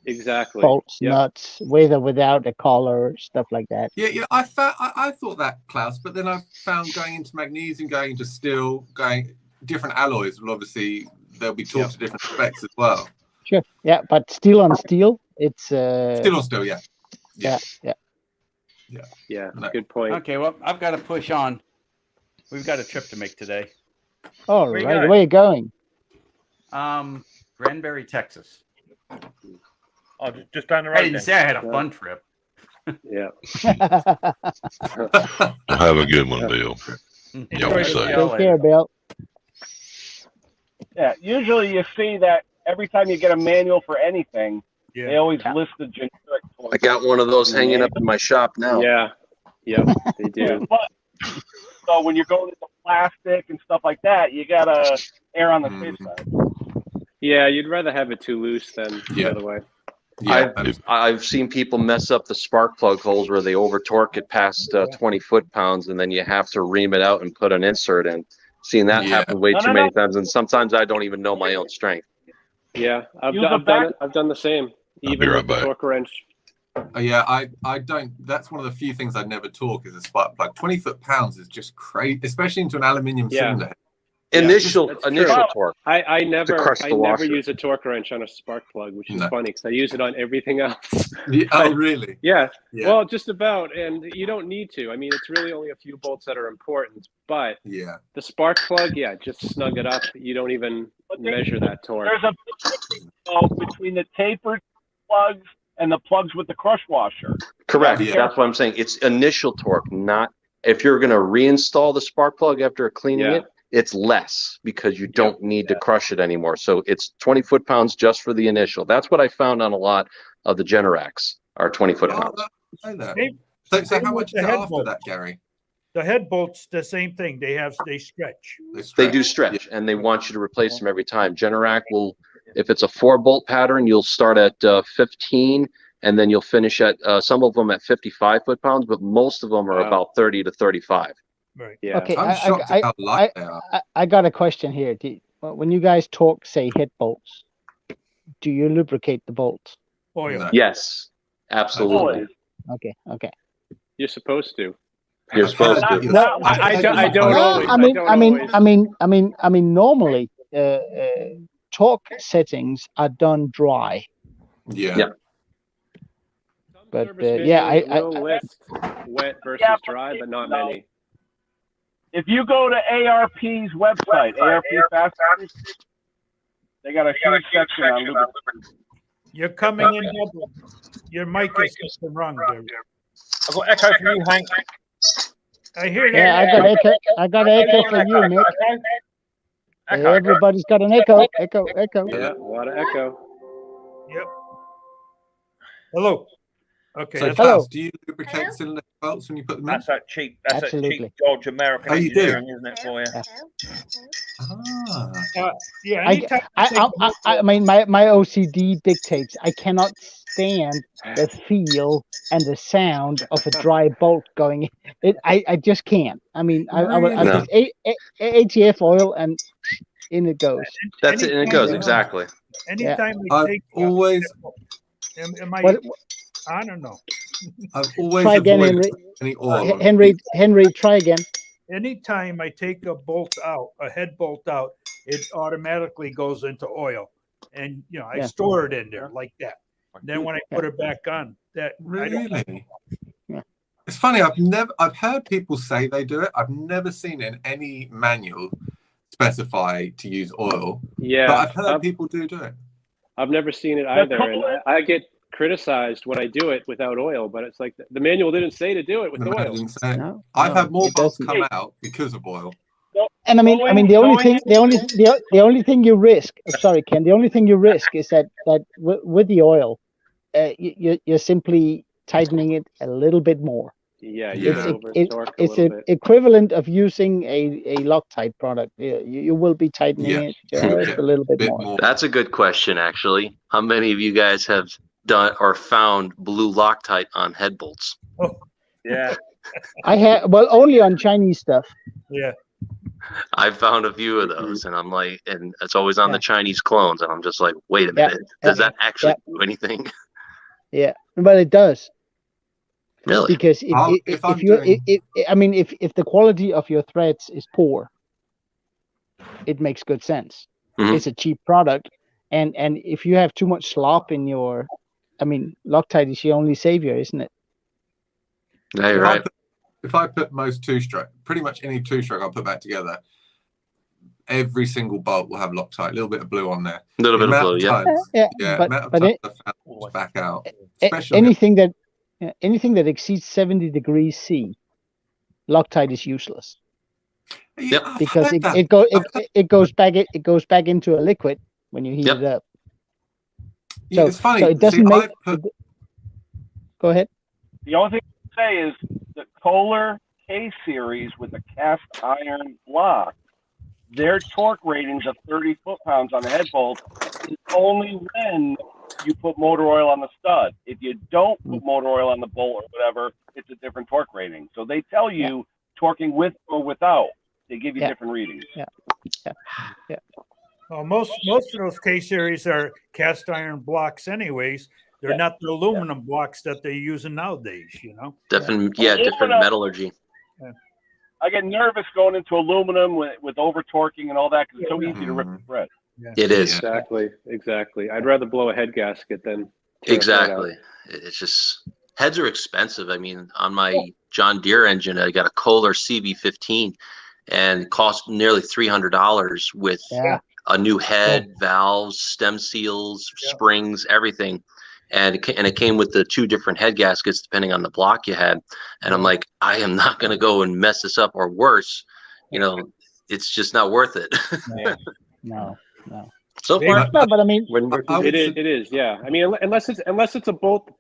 Exactly. Bolts, nuts, with or without a collar, stuff like that. Yeah. I thought that, Klaus, but then I found going into magnesium, going into steel, going different alloys. Well, obviously they'll be taught to different specs as well. Sure. Yeah, but steel on steel, it's steel on steel. Yeah. Yeah. No. Good point. Okay, well, I've got to push on. We've got a trip to make today. All Where you right, going? where you going? Granbury, Texas. Oh, just down the I road. didn't Then. say I had a fun trip. Yeah. Well, have a good one, Bill. Y'all be Enjoy the safe. see y'all Take care, later. Bill. Yeah, usually you see that every time you get a manual for anything, they Yeah. always list the generic I got one of those hanging up in my shop now. Yeah. Yep. They do. But, so when you're going into plastic and stuff like that, you gotta err on the safe side. Yeah, you'd rather have it too loose than the other way. Yeah. I've seen people mess up the spark plug holes where they over torque it past 20 foot-pounds, and then you have to ream it out and put an insert in. Seen that happen way too many times, and sometimes I don't even know my own strength. Yeah, I've Use a done back- it. I've done the same, I'll be even right with the back. torque wrench. Yeah, I don't. That's one of the few things I never torque is a spark plug. 20 foot-pounds is just crazy, especially into an aluminium cylinder. Initial That's initial true. torque. I never crush the never washer. use a torque wrench on a spark plug, which is No. funny because I use it on everything else. Oh, really? Yeah. Yeah. Well, just about, and you don't need to. I mean, it's really only a few bolts that are important, but Yeah. the spark plug, just snug it up. You don't even measure that torque. There's a big difference between the tapered plugs and the plugs with the crush washer. Correct. Yeah. That's what I'm saying. It's initial torque, not if you're going to reinstall the spark plug after cleaning it. It's less because you don't need to crush it anymore. So it's 20 foot-pounds just for the initial. That's what I found on a lot of the Generacs are 20 foot-pounds. I know. Same- So same how with much the is it head after bolt. that, Gary? The head bolts, the same thing. They stretch. They do stretch, and they want you to replace them every time. Generac will, if it's a 4-bolt pattern, you'll start at 15, and then you'll finish at some of them at 55 foot-pounds, but most of them are about 30 to 35. Right. Yeah. Okay, I'm shocked at how light they are. I got a question here. When you guys torque, say, head bolts, do you lubricate the bolts? Oil. No. Yes, absolutely. Okay. You're supposed to. You're supposed to. No, I don't no, always. I mean, normally, torque settings are done dry. Yeah. But Service yeah, manuals will list wet versus dry, but not many. If you go to ARP's website, ARP Fast Food, they got a huge section on lubrication. You're coming in double. Your mic is something wrong there. I've got echo from you, Hank. I hear that. Yeah, I got echo for you, Nick. Echo. Everybody's got an echo. Echo. Yeah, a lot of echo. Yep. Hello. Okay. So, that's- Hello. Klaus, do you lubricate cylinder bolts when you put them in? That's that cheap. That's that Absolutely. cheap Dodge American Oh, you do? engineering, isn't it, for you? Ah. yeah. Anytime I mean, my OCD dictates I cannot stand the feel and the sound of a dry bolt going in. I just can't. I mean, I No. just ATF oil and in it goes. That's it, and it goes exactly. Anytime we I've take always, am I? What, I don't know. I've always try again, avoided any oil. Henry, try again. Anytime I take a bolt out, a head bolt out, it automatically goes into oil, and I Yeah. store it in there like that. Then when I put it back on, that I don't- Really? Yeah. It's funny. I've heard people say they do it. I've never seen in any manual specify to use oil. Yeah, But I've heard people do it. I've never seen it either, and I get criticized when I do it without oil. But it's like the manual didn't say to do it with The oil. manual didn't say it. No, I've no, had more it bolts doesn't. come out because of oil. And I mean, the only thing you risk. Sorry, Ken. The only thing you risk is that with the oil, you're simply tightening it a little bit more. Yeah, Yeah. It's an equivalent of using a Loctite product. You will be tightening Yeah. it just a little bit more. That's a good question, actually. How many of you guys have done or found blue Loctite on head bolts? Yeah. I have only on Chinese stuff. Yeah. I found a few of those, and I'm like, and it's always on Yeah. the Chinese clones, and I'm just like, wait a Yeah. minute, does Yeah. that actually Yeah. do anything? Yeah, but it does. Really? Because if the quality of your threads is poor, it makes good sense. Mhm. It's a cheap product, and if you have too much slop in your I mean, Loctite is your only savior, isn't it? Yeah, you're right. If I put most two-stroke, pretty much any two-stroke, I'll put back together. Every single bolt will have Loctite, a little bit of blue on there. A little bit of blue, yeah. But back out. Anything that exceeds 70 degrees C, Loctite is useless. Yep. Because it goes back into a liquid when you heat it up. So, it's funny. So it doesn't make. Go ahead. The only thing I say is the Kohler K series with the cast iron block, their torque ratings of 30 foot-pounds on the head bolt is only when you put motor oil on the stud. If you don't put motor oil on the bolt or whatever, it's a different torque rating. So they tell you torquing with or without. They give you different readings. Yeah. Well, most of those K series are cast iron blocks, anyways. They're not the aluminum blocks that they're using nowadays. Different metallurgy. Yeah. I get nervous going into aluminum with over torquing and all that because it's so easy to rip the thread. Yeah. It is. Exactly. I'd rather blow a head gasket than exactly. It's just heads are expensive. I mean, on my John Deere engine, I got a Kohler CV15, and it cost nearly $300 with a new head, valves, stem seals, springs, everything. And it came with the 2 different head gaskets depending on the block you had. And I'm like, I am not going to go and mess this up, or worse. It's just not worth it. No. So far, no, but I mean, it is. Yeah. I mean, unless it's a bolt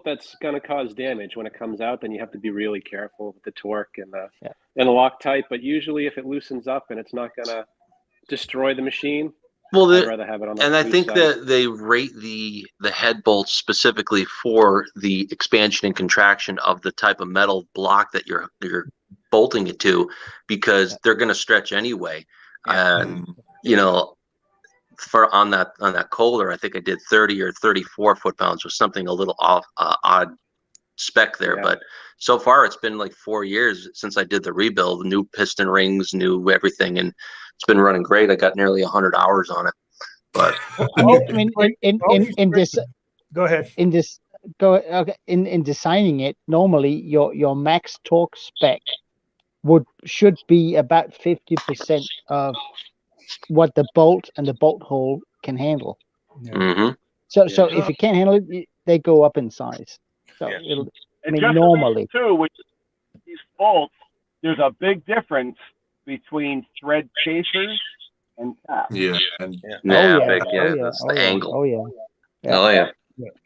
that's going to cause damage when it comes out, then you have to be really careful with the torque and the Loctite. But usually, if it loosens up and it's not going to destroy the machine, I'd rather have it on the and I think side. that they rate the head bolts specifically for the expansion and contraction of the type of metal block that you're bolting it to, because they're going to stretch anyway. And for on that Kohler, I think I did 30 or 34 foot-pounds, was something a little odd spec there. But so far, it's been like 4 years since I did the rebuild, new piston rings, new everything, and it's been running great. I got nearly 100 hours on it. But I mean, in this, go ahead. In designing it, normally your max torque spec should be about 50% of what the bolt and the bolt hole can handle. So if you can't handle it, they go up in size. So normally too, with these bolts, there's a big difference between thread chasers and caps. That's the angle.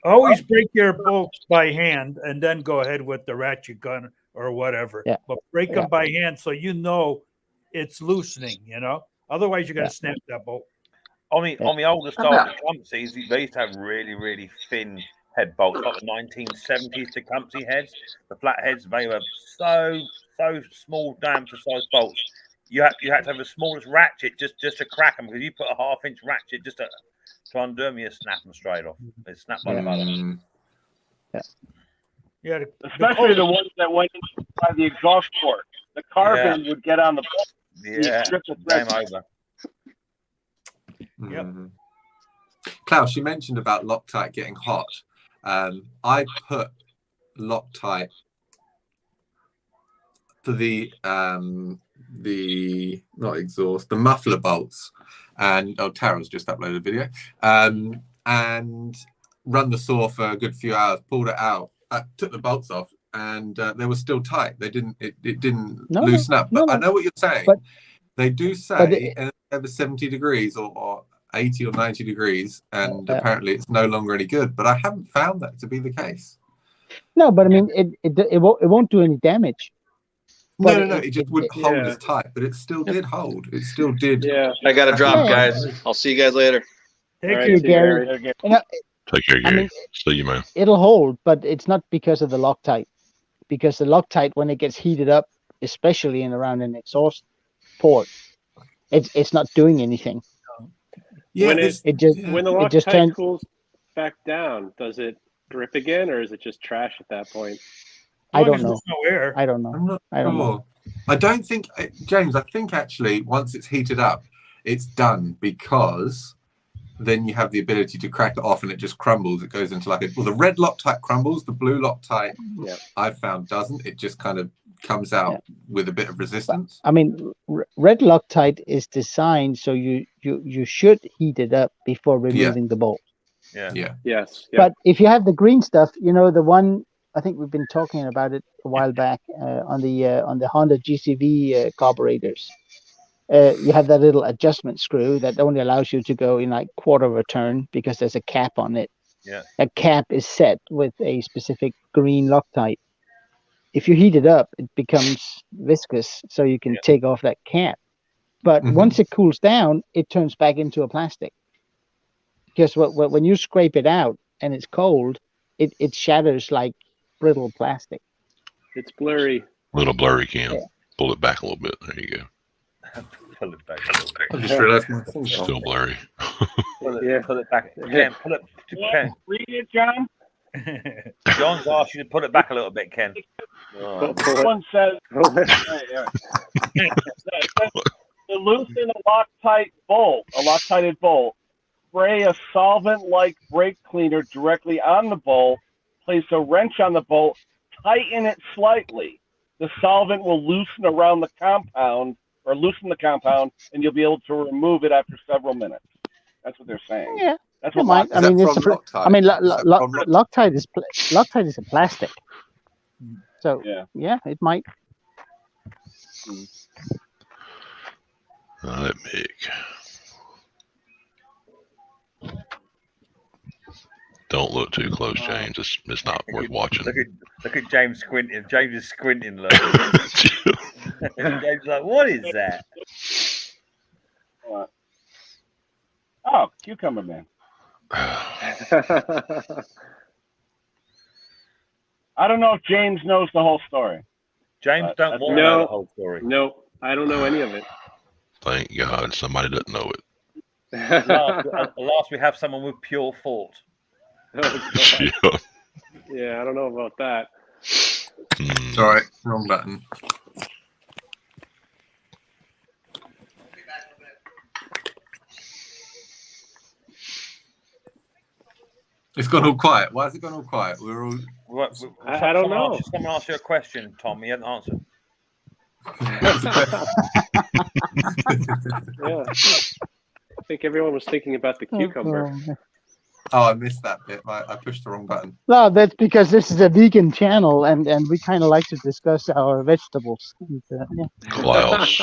Always break your bolts by hand and then go ahead with the ratchet gun or whatever. But break them by hand so it's loosening. Otherwise, you're going to snap that bolt. On the older style Tecumsehs, they used to have really, really thin head bolts, like the 1970s Tecumseh heads. The flat heads, they were so small, down to size bolts. You had to have the smallest ratchet just to crack them, because you put a 1/2-inch ratchet just to undo them, you snap them straight off. They snap by the mother. Especially the ones that went inside the exhaust port. The carbon would get on the bolt. Game over. Klaus, you mentioned about Loctite getting hot. I put Loctite for the not exhaust, the muffler bolts, and Taro's just uploaded a video, and run the saw for a good few hours, pulled it out, took the bolts off, and they were still tight. It didn't loosen up. But I know what you're saying. But they do say over 70 degrees or 80 or 90 degrees, and apparently it's no longer any good. But I haven't found that to be the case. No, but I mean, it won't do any damage. No, it just wouldn't hold as tight, but it still did hold. It still did. Yeah, I got to drop, guys. I'll see you guys later. Thank you, Gary. Take care, Gary. I mean, see you, man. It'll hold, but it's not because of the Loctite. Because the Loctite, when it gets heated up, especially in around an exhaust port, it's not doing anything. Yeah, when the Loctite cools back down, does it grip again, or is it just trash at that point? I don't know. I don't I'm know. not sure. I don't think, James, I think actually once it's heated up, it's done, because then you have the ability to crack it off and it just crumbles. It goes into like the red Loctite crumbles, the blue Loctite I've found doesn't. It just kind of comes out with a bit of resistance. I mean, red Loctite is designed so you should heat it up before removing the bolt. Yes. But if you have the green stuff, you know, the one I think we've been talking about it a while back on the Honda GCV carburetors. You have that little adjustment screw that only allows you to go in like quarter of a turn because there's a cap on it. Yeah. That cap is set with a specific green Loctite. If you heat it up, it becomes viscous, so you can take off that cap. But once it cools down, it turns back into a plastic. Because when you scrape it out and it's cold, it shatters like brittle plastic. It's blurry. A little blurry, Ken. Pull it back a little bit. There you go. Pull it back a little bit. I just realized my thing's Still blurry. Pull it back. Ken, pull it. Ken. Read it, John. John's asked you to pull it back a little bit, Ken. This one says, to loosen a Loctite bolt, spray a solvent-like brake cleaner directly on the bolt, place a wrench on the bolt, tighten it slightly. The solvent will loosen the compound, and you'll be able to remove it after several minutes. That's what they're saying. Yeah. That's what Loctite is a plastic. So yeah, it might. Let me. Don't look too close, James. It's not worth watching. Look at James squinting. James is squinting. Look. James is like, what is that? Oh, Cucumber Man. I don't know if James knows the whole story. James don't want to know the whole story. No, I don't know any of it. Thank God somebody doesn't know it. At last, we have someone with pure thought. Oh, yeah, I don't know about that. Sorry, wrong button. It's gone all quiet. Why has it gone all quiet? We're all. I don't know. Someone asked you a question, Tom. You hadn't answered. Yeah. I think everyone was thinking about the cucumber. Oh, I missed that bit. I pushed the wrong button. No, that's because this is a vegan channel, and we kind of like to discuss our vegetables. And, Klaus.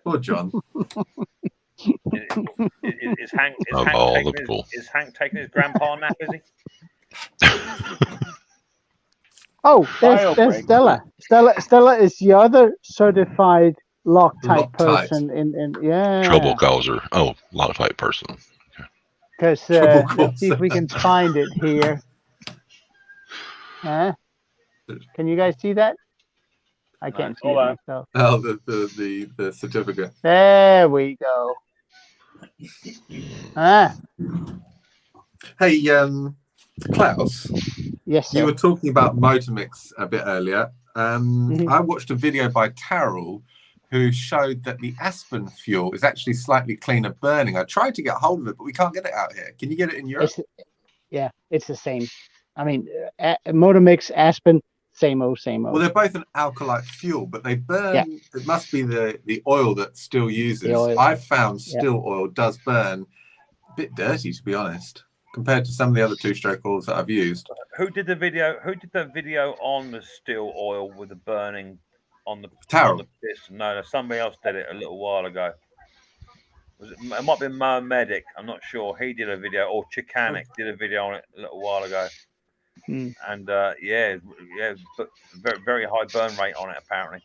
Poor John. Is Hank taking his grandpa nap, is he? Oh, there's Stella. Stella is the other certified Loctite person in Trouble causer. Oh, Loctite person. Because let's see if we can find it here. Can you guys see that? I can't see it myself. Oh, the certificate. There we go. Hey, Klaus. Yes, sir. You were talking about Motormix a bit earlier. I watched a video by Carol who showed that the Aspen fuel is actually slightly cleaner burning. I tried to get hold of it, but we can't get it out here. Can you get it in Europe? It's the same. I mean, Motormix, Aspen, same old. Well, they're both an alkalite fuel, but they burn. Yeah. It must be the oil that still uses. I've found still oil does burn a bit dirty, to be honest, compared to some of the other two-stroke oils that I've used. Who did the video? Who did the video on the still oil with the burning on the piston? No, somebody else did it a little while ago. It might have been Mo Medic. I'm not sure. He did a video, or Chicanic did a video on it a little while ago. And but very, very high burn rate on it apparently.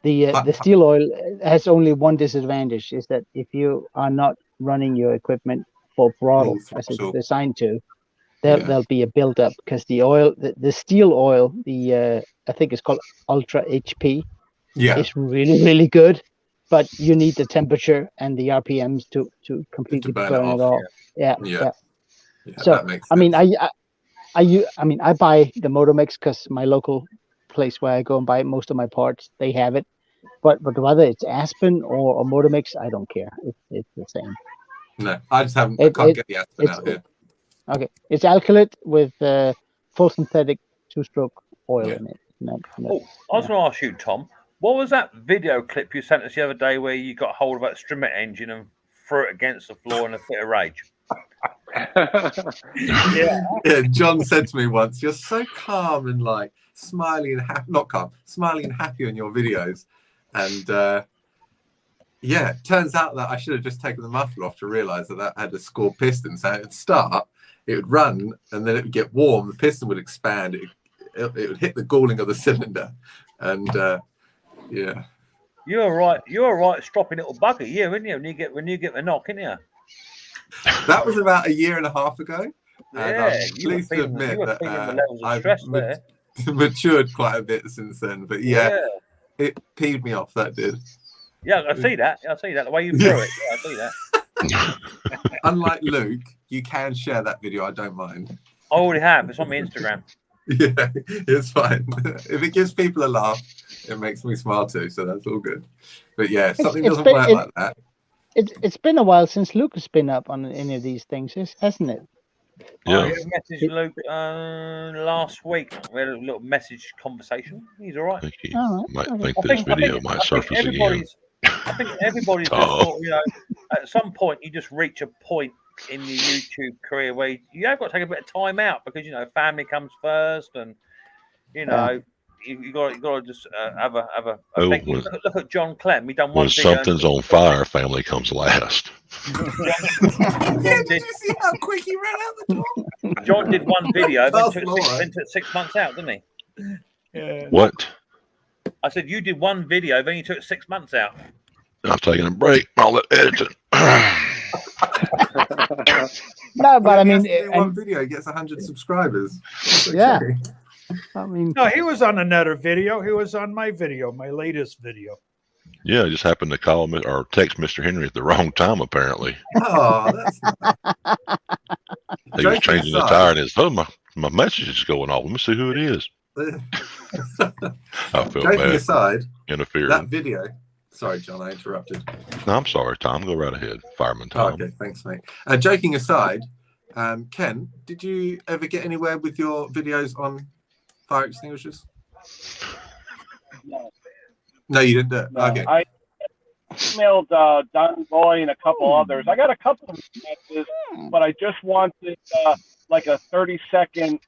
The steel oil has only one disadvantage, is that if you are not running your equipment full throttle as it's designed to, there'll be a buildup, because the oil, the steel oil, I think it's called Ultra HP, is really, really good, but you need the temperature and the RPMs to completely burn it off. Yeah. So that makes sense. I mean, I buy the Motormix because my local place where I go and buy most of my parts, they have it. But whether it's Aspen or Motormix, I don't care. It's the same. No, I just haven't. I can't get the Aspen out here. Okay, it's alkylate with full synthetic 2-stroke oil in it. Oh, I was going to ask you, Tom. What was that video clip you sent us the other day where you got hold of that Strimmet engine and threw it against the floor in a fit of rage? Yeah, John said to me once, "You're so calm and like smiling and happy, not calm, smiling and happy in your videos." And yeah, it turns out that I should have just taken the muffler off to realise that had a scored piston. So it would start, it would run, and then it would get warm. The piston would expand. It would hit the galling of the cylinder, and yeah. You're right. You're right. Stroppy little bugger, yeah, isn't you? When you get the knock, isn't you? That was about 1.5 years ago. And Yeah, I'm pleased to admit that I've there. matured quite a bit since then. But yeah, it peeved me off. That did. Yeah, I see that. I see that. The way you threw it. Yeah, I see that. Unlike Luke, you can share that video. I don't mind. I already have. It's on my Instagram. Yeah, it's fine. If it gives people a laugh, it makes me smile too. So that's all good. But yeah, if something doesn't work like that. It's been a while since Luke has been up on any of these things, hasn't it? Yeah. I messaged Luke last week. We had a little message conversation. He's all right. I think he might think this video might surface again. I think everybody's just thought, you know, at some point you just reach a point in your YouTube career where you have got to take a bit of time out because, you know, family comes first, and you know you got to just have a think. Look at John Clem. He done one. When something's on fire, family comes last. Did you see how quick he ran out the door? John did one video, then took 6 months out, didn't he? Yeah. What? I said you did one video, then you took 6 months out. I'm taking a break. I'll let edit it. No, but I mean, one video gets 100 subscribers. Okay. Yeah. I mean, no, he was on another video. He was on my video, my latest video. Yeah, I just happened to call him or text Mr. Henry at the wrong time, apparently. Oh, that's nice. He was changing the tire and his my message is going off. Let me see who it is. I feel Joking bad. aside, interfering. that video. Sorry, John, I interrupted. No, I'm sorry, Tom. Go right ahead, Fireman Tom. Okay, thanks, mate. Joking aside, Ken, did you ever get anywhere with your videos on fire extinguishers? No, you didn't do it. No, Okay. I emailed Don Boy and a couple others. I got a couple of messages, but I just wanted like a 30-second,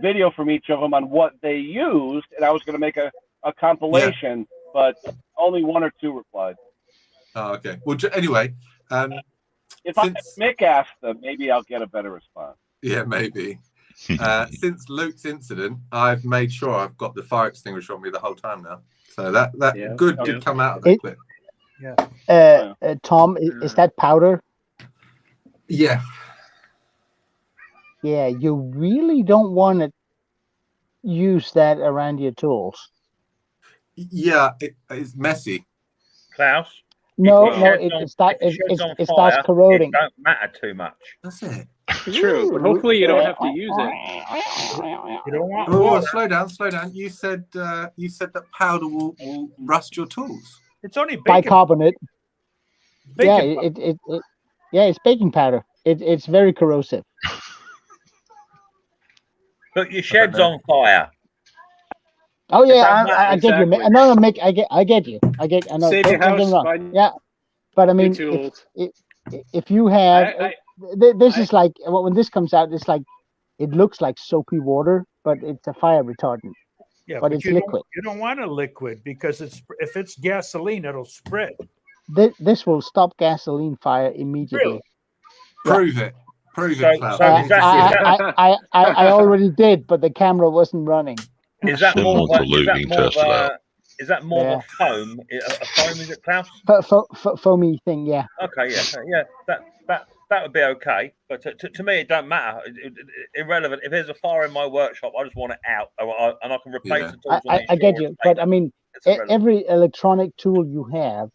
video from each of them on what they used, and I was going to make a compilation, but only 1 or 2 replied. Oh, okay. Well, anyway, if Mick asked them, maybe I'll get a better response. Yeah, maybe. Since Luke's incident, I've made sure I've got the fire extinguisher on me the whole time now. So that good did come out of that clip. Yeah. Tom, is that powder? Yeah. Yeah, you really don't want to use that around your tools. Yeah, it's messy. Klaus? No, it starts corroding. It don't matter too much. That's it. True, but hopefully you don't have to use it. You don't want Oh, slow down. You said that powder will rust your tools. It's only baking. Bicarbonate. Baking It's baking powder. It's very corrosive. But your shed's on fire. Oh yeah, I get you. No, Mick, I get you. I know. Save your house. Yeah, but I mean, if you have, this is like when this comes out, it's like it looks like soapy water, but it's a fire retardant. Yeah, but it's liquid. You don't want a liquid because if it's gasoline, it'll spread. This will stop gasoline fire immediately. Really? Prove it, Klaus. I already did, but the camera wasn't running. Is that more of a foam? A foam, is it, Klaus? Foamy thing, yeah. Okay, yeah. That would be okay. But to me, it don't matter. Irrelevant. If there's a fire in my workshop, I just want it out, and I can replace the tools. I get you, but I mean, every electronic tool you have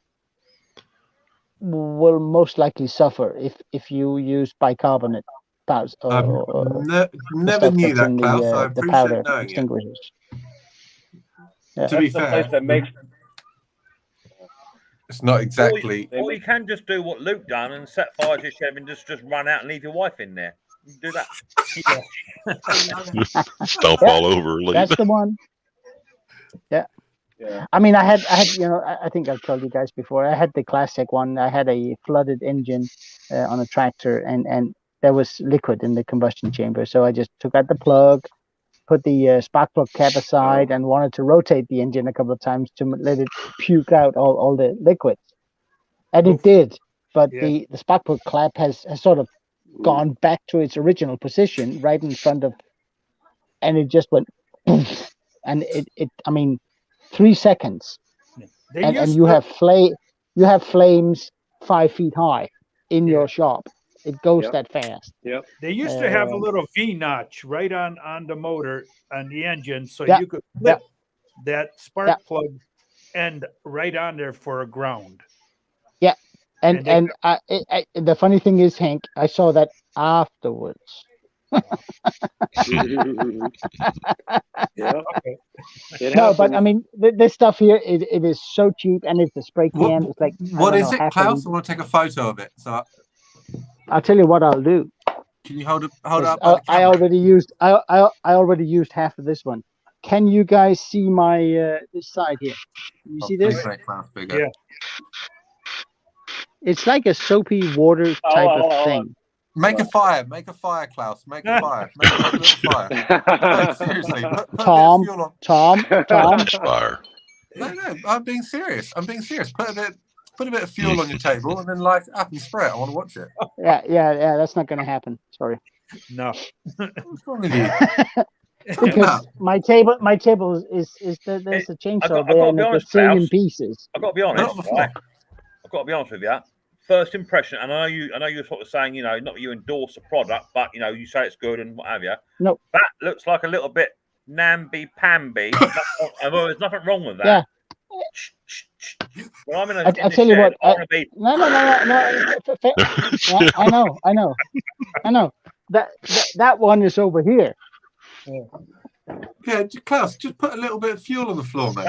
will most likely suffer if you use bicarbonate powders. Never knew that, Klaus. I appreciate knowing extinguishers. it. To be fair, it's not exactly. Or you can just do what Luke done and set fire to your shed and just run out and leave your wife in there. You can do that. Stomp all over. Leave. That's the one. Yeah. Yeah. I mean, I had, I think I've told you guys before. I had the classic one. I had a flooded engine on a tractor, and there was liquid in the combustion chamber. So I just took out the plug, put the spark plug cap aside, and wanted to rotate the engine a couple of times to let it puke out all the liquids, and it did. But the spark plug cap has sort of gone back to its original position right in front of, and it just went, poof, and it. I mean. 3 seconds, and you have flames 5 feet high in your shop. It goes that fast. Yep. They used to have a little V notch right on the motor on the engine, so you could flip that spark plug end right on there for a ground. Yeah, and the funny thing is, Hank, I saw that afterwards. No, but I mean, this stuff here, it is so cheap, and it's a spray can. It's like, what is it, Klaus? I want to take a photo of it. So I'll tell you what I'll do. Can you hold it up? I already used half of this one. Can you guys see my this side here? You see this? Yeah. It's like a soapy water type of thing. Make a fire, Klaus. Make a fire. Make a little fire. No, seriously. Put Tom. Fire. No, I'm being serious. Put a bit of fuel on your table and then light it up and spray it. I want to watch it. Yeah. That's not going to happen. Sorry. No. What's wrong with you? Because my table is there's a chainsaw there and it's in pieces. I've got to be honest. Right? I've got to be honest with you. First impression, and I know you're sort of saying, not that you endorse a product, but you say it's good and what have you. No, that looks like a little bit namby-pamby. There's nothing wrong with that. Yeah. Well, I'm in I tell you what. No. I know. That one is over here. Yeah, Klaus, just put a little bit of fuel on the floor, mate.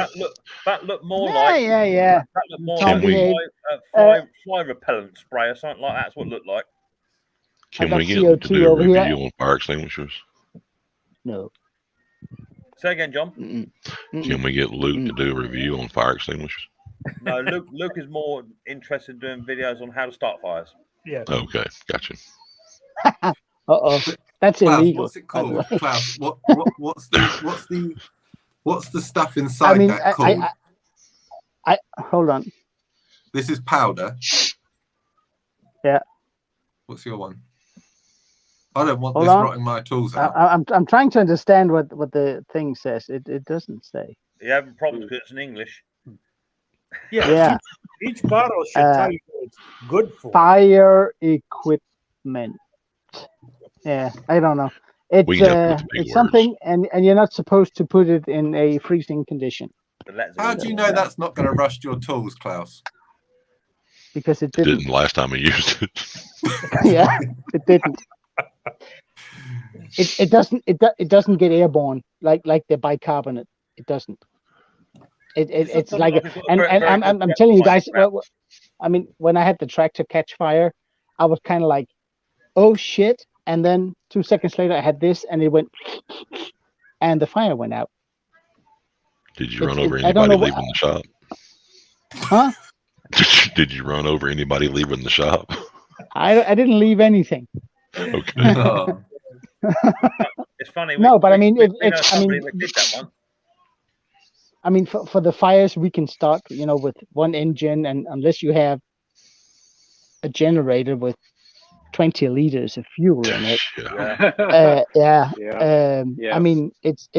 That looked more Yeah. That looked more like fly repellent spray or something like that. That's what it looked like. Can we get Luke to do a review on fire extinguishers? No. Say again, John. Can we get Luke to do a review on fire extinguishers? No, Luke is more interested in doing videos on how to start fires. Yeah. Okay, gotcha. That's Klaus, illegal. What's it called, Klaus? What's the stuff inside that called? I hold on. This is powder. Yeah. What's your one? I don't want this rotting my tools out. I'm trying to understand what the thing says. It doesn't say. You have problems because it's in English. Yeah. Each bottle should tell you what it's good for. Fire equipment. Yeah, I don't know. It's something, and you're not supposed to put it in a freezing condition. How do you know that's not going to rust your tools, Klaus? Because it didn't last time I used it. Yeah, it didn't. It doesn't get airborne like the bicarbonate. It doesn't. It's like, and I'm telling you guys. I mean, when I had the tractor catch fire, I was kind of like, oh shit. And then 2 seconds later, I had this, and it went, and the fire went out. Did you run over anybody leaving the shop? Huh? Did you run over anybody leaving the shop? I didn't leave anything. Okay. It's funny. No, but I mean, for the fires, we can start, with one engine, and unless you have a generator with 20 liters of fuel in it. I mean, it's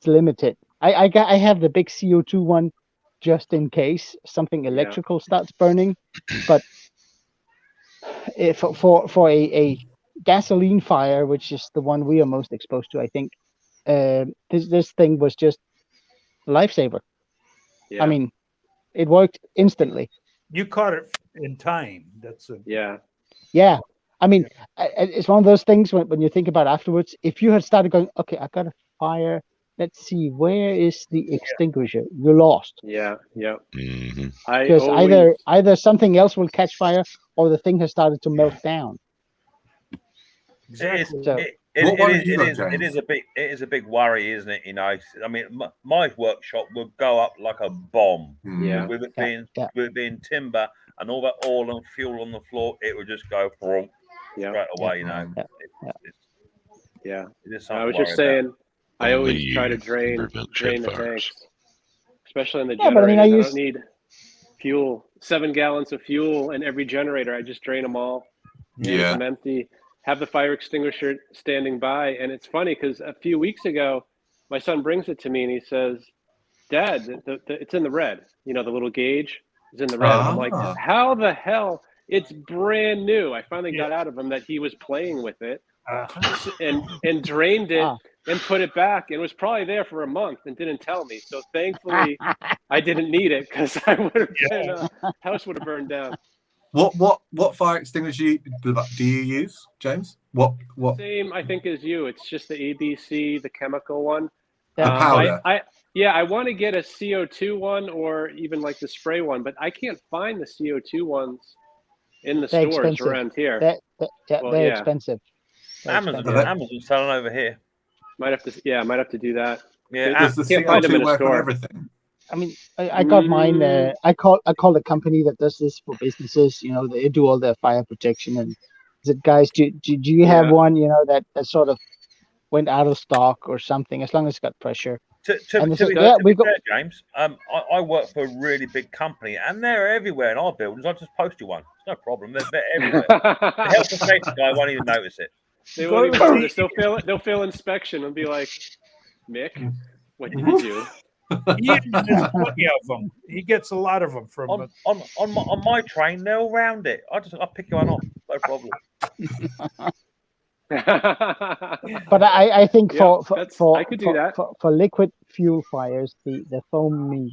limited. I have the big CO2 one just in case something electrical starts burning, but for a gasoline fire, which is the one we are most exposed to, I think this thing was just a lifesaver. I mean, it worked instantly. You caught it in time. That's a yeah. I mean, it's one of those things when you think about afterwards. If you had started going, okay, I got a fire let's see, where is the extinguisher? You lost. Yeah. Mm-hmm. Because either something else will catch fire or the thing has started to melt down. Exactly. So, It is a big worry, isn't it? You know, I mean, my workshop would go up like a bomb. Yeah. With it being timber and all that oil and fuel on the floor, it would just go straight away. You know. Yeah. It is I something was to just worry saying, about. I always Only try to you drain prevent the fires. tanks, especially in the Yeah, but I mean, generators. I I use- don't need fuel, 7 gallons of fuel in every generator. I just drain them all, keep them empty, have the fire extinguisher standing by. And it's funny because a few weeks ago, my son brings it to me and he says, Dad, it's in the red. You know, the little gauge is in the red. And I'm like, how the hell? It's brand new. I finally got out of him that he was playing with it and drained it and put it back. And it was probably there for a month and didn't tell me. So thankfully, I didn't need it because I would have been, house would have burned down. What fire extinguisher do you use, James? What? Same, I think, as you. It's just the ABC, the chemical one. The powder. I want to get a CO2 one or even like the spray one, but I can't find the CO2 ones in the They're stores expensive. around here. They're expensive. Amazon's selling over here. Might have to do that. Yeah, Does the can't find them CO2 in a work on store. everything? I mean, I got mine. I call a company that does this for businesses. You know, they do all their fire protection. And I said, guys, do you have one? You know, that sort of went out of stock or something. As long as it's got pressure. To be fair, James, I work for a really big company, and they're everywhere in our buildings. I'll just post you one. It's no problem. They're everywhere. The health and safety guy won't even notice it. They won't even notice. They'll fail inspection and be like, Mick, what did you do? There's plenty of them. He gets a lot of them from on my train. They'll round it. I'll pick you one off. No problem. But I think I could do that. For liquid fuel fires, the foam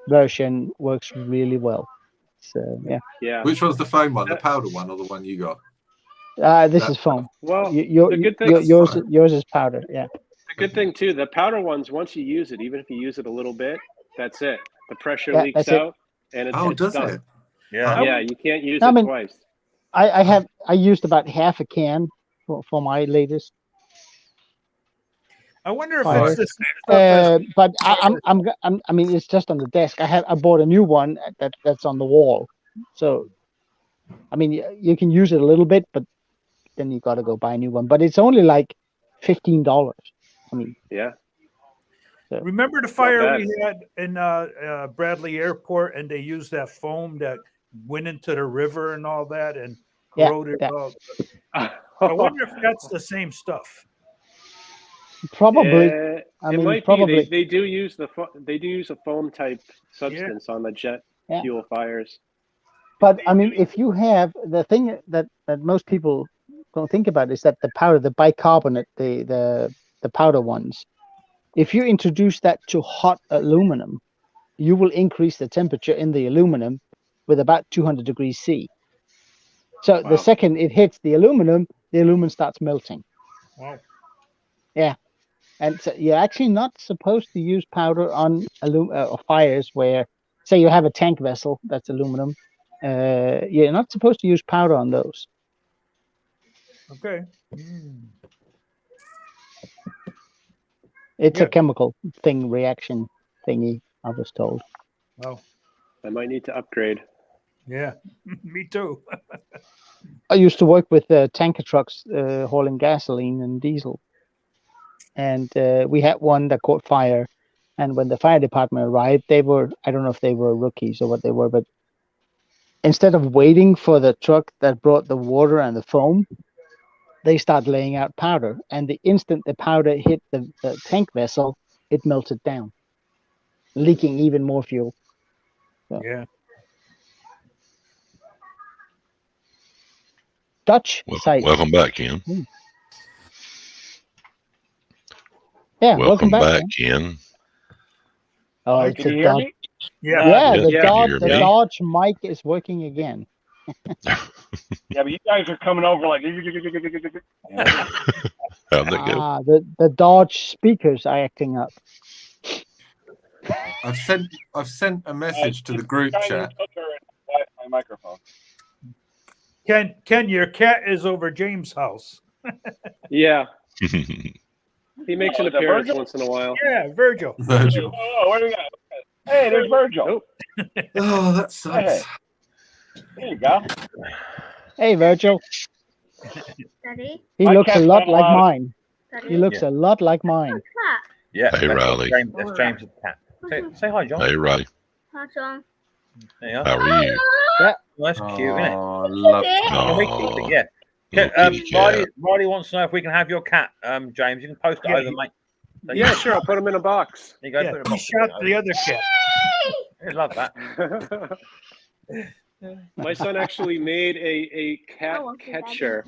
version works really well. So yeah. Which one's the foam one? The powder one or the one you got? This is foam. Well, the good thing, yours is powder. Yeah. The good thing too, the powder ones, once you use it, even if you use it a little bit, that's it. The pressure leaks out, and it's does done. it? Yeah, you can't use it twice. I used about half a can for my latest. I wonder if it's the same but I mean, it's just on the desk. I bought a new one that's on the wall. So, I mean, you can use it a little bit, but then you got to go buy a new one. But it's only like $15. I mean, So, remember the fire we had in Bradley Airport, and they used that foam that went into the river and all that, and corroded all. I wonder if that's the same stuff. Probably. It might be. They do use a foam type substance on the jet fuel fires. But I mean, if you have the thing that most people don't think about is that the powder, the bicarbonate, the powder ones, if you introduce that to hot aluminum, you will increase the temperature in the aluminum with about 200 degrees C. So the second it hits the aluminum starts melting. Wow. Yeah. And so you're actually not supposed to use powder on fires where, say, you have a tank vessel that's aluminum. You're not supposed to use powder on those. Okay. It's a chemical reaction thingy, I was told. Oh. I might need to upgrade. Yeah, me too. I used to work with tanker trucks hauling gasoline and diesel. And we had one that caught fire. And when the fire department arrived, I don't know if they were rookies or what they were, but instead of waiting for the truck that brought the water and the foam, they start laying out powder. And the instant the powder hit the tank vessel, it melted down, leaking even more fuel. So. Yeah. Dutch site. Welcome back, Ken. Yeah, welcome back, Ken. Oh, it's can a you hear Dodge. me? The Dodge mic is working again. Yeah, but you guys are coming over like. How'd that go. The Dodge speakers are acting up. I've sent a message to the group chat. My microphone. Ken, your cat is over James' house. Yeah, he makes an is that appearance Virgil? once in a while. Yeah, Virgil. Virgil. Oh, where do we got? Hey, there's Virgil. Oh, that sucks. Hey. There you go. Hey, Virgil. Daddy. He My looks a cat's lot not like allowed. mine. Daddy. He looks a lot like mine. Cat. Yeah. Hey, that's Riley. James, that's James's cat. Say hi, John. Hey, Riley. Hi, John. There you are. How are you? Well, that's cute, isn't it? Oh, love Can we keep Oh, it? Yeah. little kitty cat. Riley wants to know if we can have your cat, James. You can post it Yeah, over, mate. There Yeah, sure. I'll put him in a box. you go. Yeah, put it he in shot the the other cat. I love that. My son actually made a cat catcher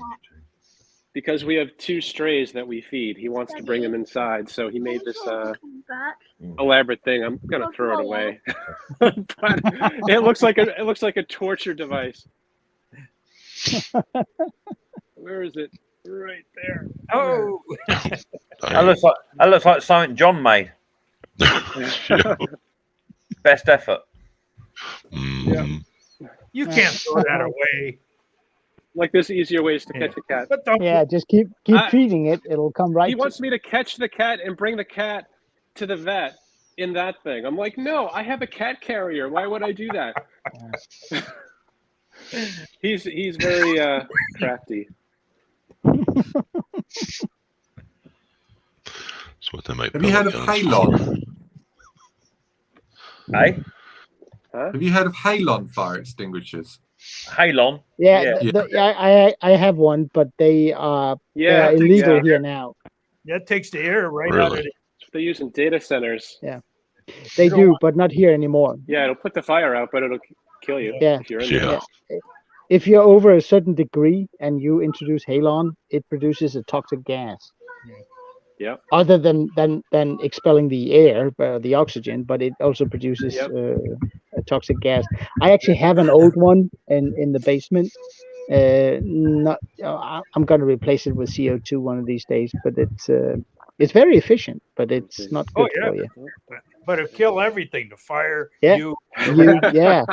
because we have 2 strays that we feed. He wants to bring them inside, so he made this elaborate thing. I'm gonna throw it away, but it looks like a torture device. Where is it? Right there. Oh, That looks like something John made. Best effort. Mhm. you can't throw that away. Like there's easier ways to catch a cat. But don't. Yeah, just keep feeding it. It'll come right. He wants me to catch the cat and bring the cat to the vet in that thing. I'm like, no, I have a cat carrier. Why would I do that? He's very crafty. That's what they make. Have you heard of pellet guns Halon? Hey, Have you heard of Halon fire extinguishers? Halon. Yeah, Yeah. I have one, but they are Yeah, illegal here now. That takes the air right out Really? of it. they use in data centers. They do, but not here anymore. Yeah, it'll put the fire out, but it'll kill you Yeah. if you're in Yeah. there. If you're over a certain degree and you introduce halon, it produces a toxic gas. Yep. Other than expelling the air, the oxygen, but it also produces Yep. a toxic gas. I actually have an old one in the basement. I'm going to replace it with CO2 one of these days, but it's very efficient, but it's not good Oh, yeah. for you. But it'll kill everything. The fire, Yeah. you. Yeah.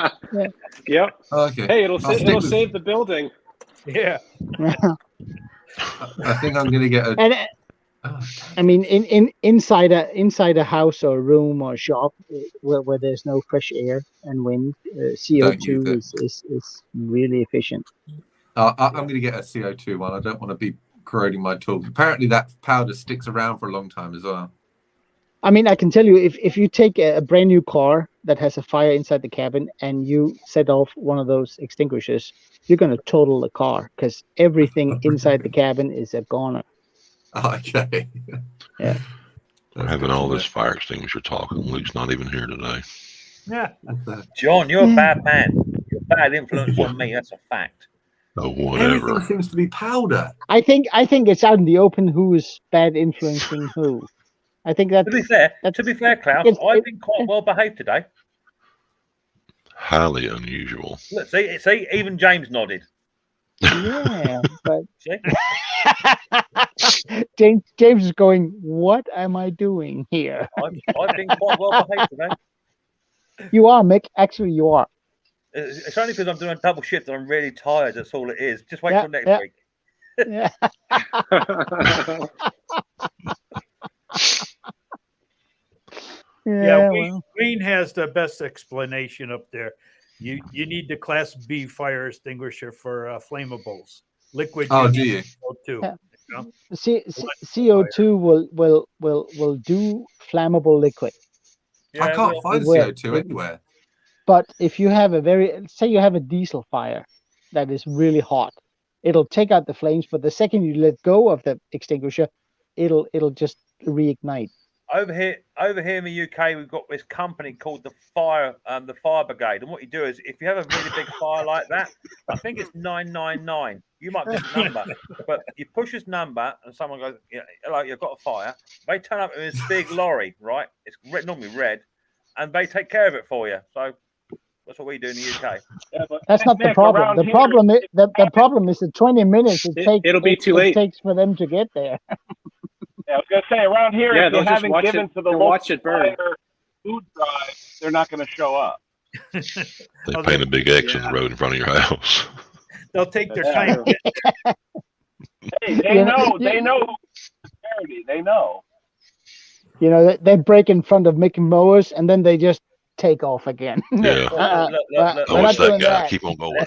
Yep. Okay. Hey, it'll I'll stick it'll with- save the building. Yeah. I think I'm going to get a. And Oh, I mean, inside a house or a room or a shop where there's no fresh air and wind, CO2 is really efficient. I'm going to get a CO2 one. I don't want to be corroding my tools. Apparently, that powder sticks around for a long time as well. I mean, I can tell you, if you take a brand new car that has a fire inside the cabin and you set off one of those extinguishers, you're going to total the car because everything inside the cabin is a goner. Okay. Yeah. We're having all this fire extinguisher talk, and Luke's not even here today. Yeah. John, you're a bad man. You're a bad influence on me. That's a fact. Oh, whatever. Everything seems to be powder. I think it's out in the open who is bad influencing who. I think that's To be fair, Klaus, I've been quite well behaved today. Highly unusual. Look, see, even James nodded. yeah, but See? James is going, what am I doing here? I've been quite well behaved today. You are, Mick. Actually, you are. It's only because I'm doing a double shift and I'm really tired. That's all it is. Just wait Yeah, till next yeah. week. Yeah. Yeah, well. Wayne has the best explanation up there. You need the Class B fire extinguisher for flammables, liquid. Oh, do you? CO2. Yeah. You know? CO2 will do flammable liquid. Yeah, I can't well, find It will. CO2 anywhere. But if you have say you have a diesel fire that is really hot, it'll take out the flames. But the second you let go of the extinguisher, it'll just reignite. over here in the UK, we've got this company called the Fire Brigade, and what you do is, if you have a really big fire like that, I think it's 999. You might get the number, but you push this number, and someone goes, "Hello, you've got a fire." They turn up in this big lorry, right? It's normally red, and they take care of it for you. So that's what we do in the UK. Yeah, but That's not the Nick, problem. around The here- problem is the problem is the 20 minutes it takes. It'll be too late. It takes for them to get there. I was gonna say around here, Yeah, if you they'll just haven't watch given it. to the They'll local watch it burn. fire food drive, they're not gonna show up. They Oh, paint a big X in the yeah. road in front of your house. They'll take their That's time. true. Hey, they You know, know. you- They know charity. They know. You know, they break in front of Mickey Mowers and then they just take off again. Yeah. Well, look, we're Oh, not it's that doing guy. that. Keep on going.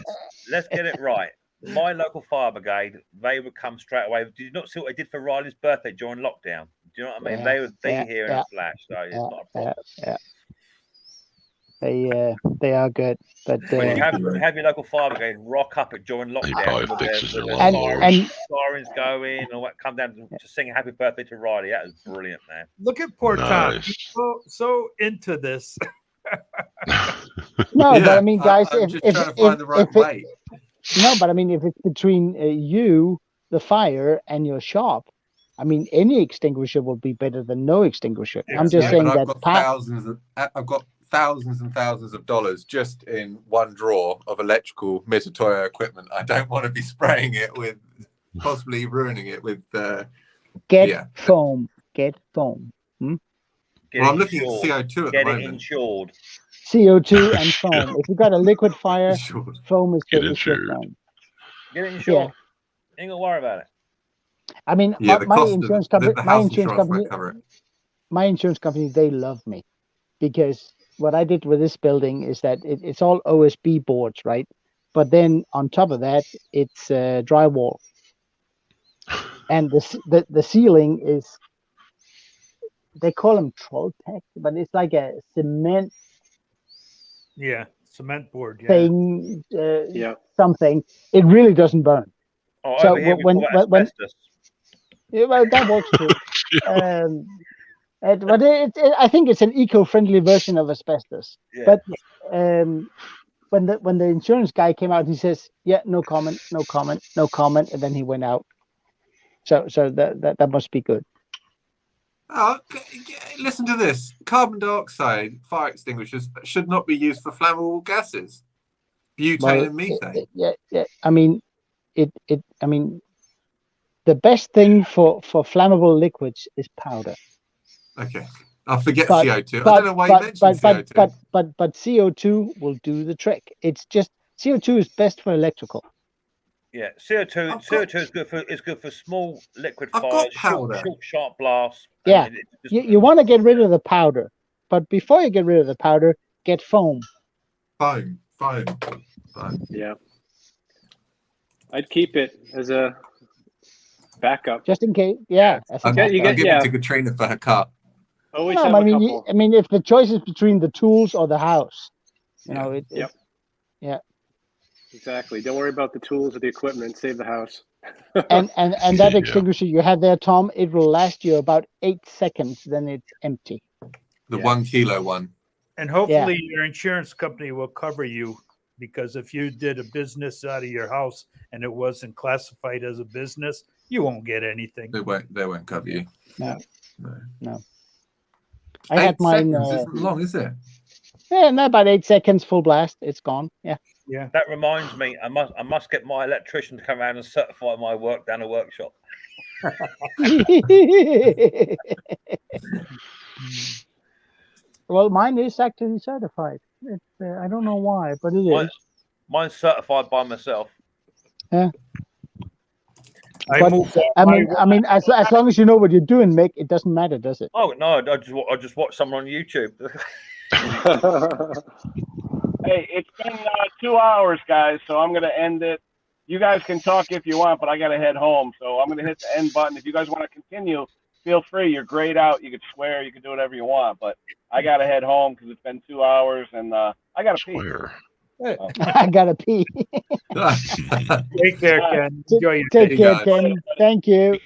let's get it right. My local fire brigade, they would come straight away. Did you not see what they did for Riley's birthday during lockdown? Do you know what I mean? Yeah, They would be yeah, here in yeah, a flash, so it's not a problem. They are good, but When you Thank you, Ray. have your local fire brigade rock up at during lockdown probably with fixes their their and lawnmowers. sirens going and all that, come down to sing happy birthday to Riley. That was brilliant, man. Look at poor Tom. Nice. He's so into this. no, Yeah, but I mean, guys, I'm just trying to find the right way. No, but I mean, if it's between you, the fire, and your shop, I mean, any extinguisher will be better than no extinguisher. I'm just Yeah, saying but that I've got thousands and thousands of dollars just in one drawer of electrical Mitutoyo equipment. I don't want to be spraying it with, possibly ruining it with. get foam. Get foam. Get Well, I'm it looking at insured. CO2 at Get the it moment. insured. CO2 and foam. If you've got a liquid fire, Sure. foam is Get good. It's good insured. foam. Get it insured. Ain't gonna worry about it. I mean, Yeah, the my cost insurance of company, the my house insurance insurance company, won't cover it. my insurance company, they love me because what I did with this building is that it's all OSB boards, right? But then on top of that, it's drywall, and the ceiling is, they call them Trolltech, but it's like a cement Yeah, cement board. Yeah. thing, Yeah. something. It really doesn't burn. Oh, So over here we call that asbestos. Yeah, well, that works too. But I think it's an eco-friendly version of asbestos. Yeah. But when the insurance guy came out, he says, "Yeah, no comment, no comment, no comment," and then he went out. So that must be good. Oh, listen to this. Carbon dioxide fire extinguishers should not be used for flammable gases, butane and methane. Yeah. I mean, the best thing for flammable liquids is powder. Okay, I'll forget But- CO2. I don't know why you mentioned CO2. But CO2 will do the trick. It's just CO2 is best for electrical. Yeah, CO2. I've CO2 got- is good for small liquid I've got fires, powder. short, sharp blasts. Yeah. and it just- You want to get rid of the powder, but before you get rid of the powder, get foam. Foam. Yeah. I'd keep it as a backup. Just in case. Yeah. as a I'll Okay, you backup. get- give yeah. it to Katrina for her car. Always No, have I a mean, couple. if the choice is between the tools or the house, you know, Yep. yeah. Exactly. Don't worry about the tools or the equipment. Save the house. And that Yeah. extinguisher you have there, Tom, it will last you about 8 seconds, then it's empty. The Yeah. 1 kilo one. And hopefully your insurance company will cover you, because if you did a business out of your house and it wasn't classified as a business, you won't get anything. They won't cover you. No. No. I had 8 mine. seconds isn't long, is it? Yeah, no, about 8 seconds, full blast. It's gone. Yeah. Yeah. That reminds me, I must get my electrician to come around and certify my work down a workshop. Well, mine is actually certified. It's, I don't know why, but it is. Mine's certified by myself. Yeah. I But, moved I mean, as long as you know what you're doing, Mick, it doesn't matter, does it? Oh no, I just watched someone on YouTube. Hey, it's been 2 hours, guys, so I'm going to end it. You guys can talk if you want, but I got to head home. So I'm going to hit the end button. If you guys want to continue, feel free. You're grayed out. You could swear. You can do whatever you want. But I got to head home because it's been 2 hours, and I got to pee. Swear. I gotta pee. Take care, Ken. Enjoy your Take day. care, guys. Ken. Thank you.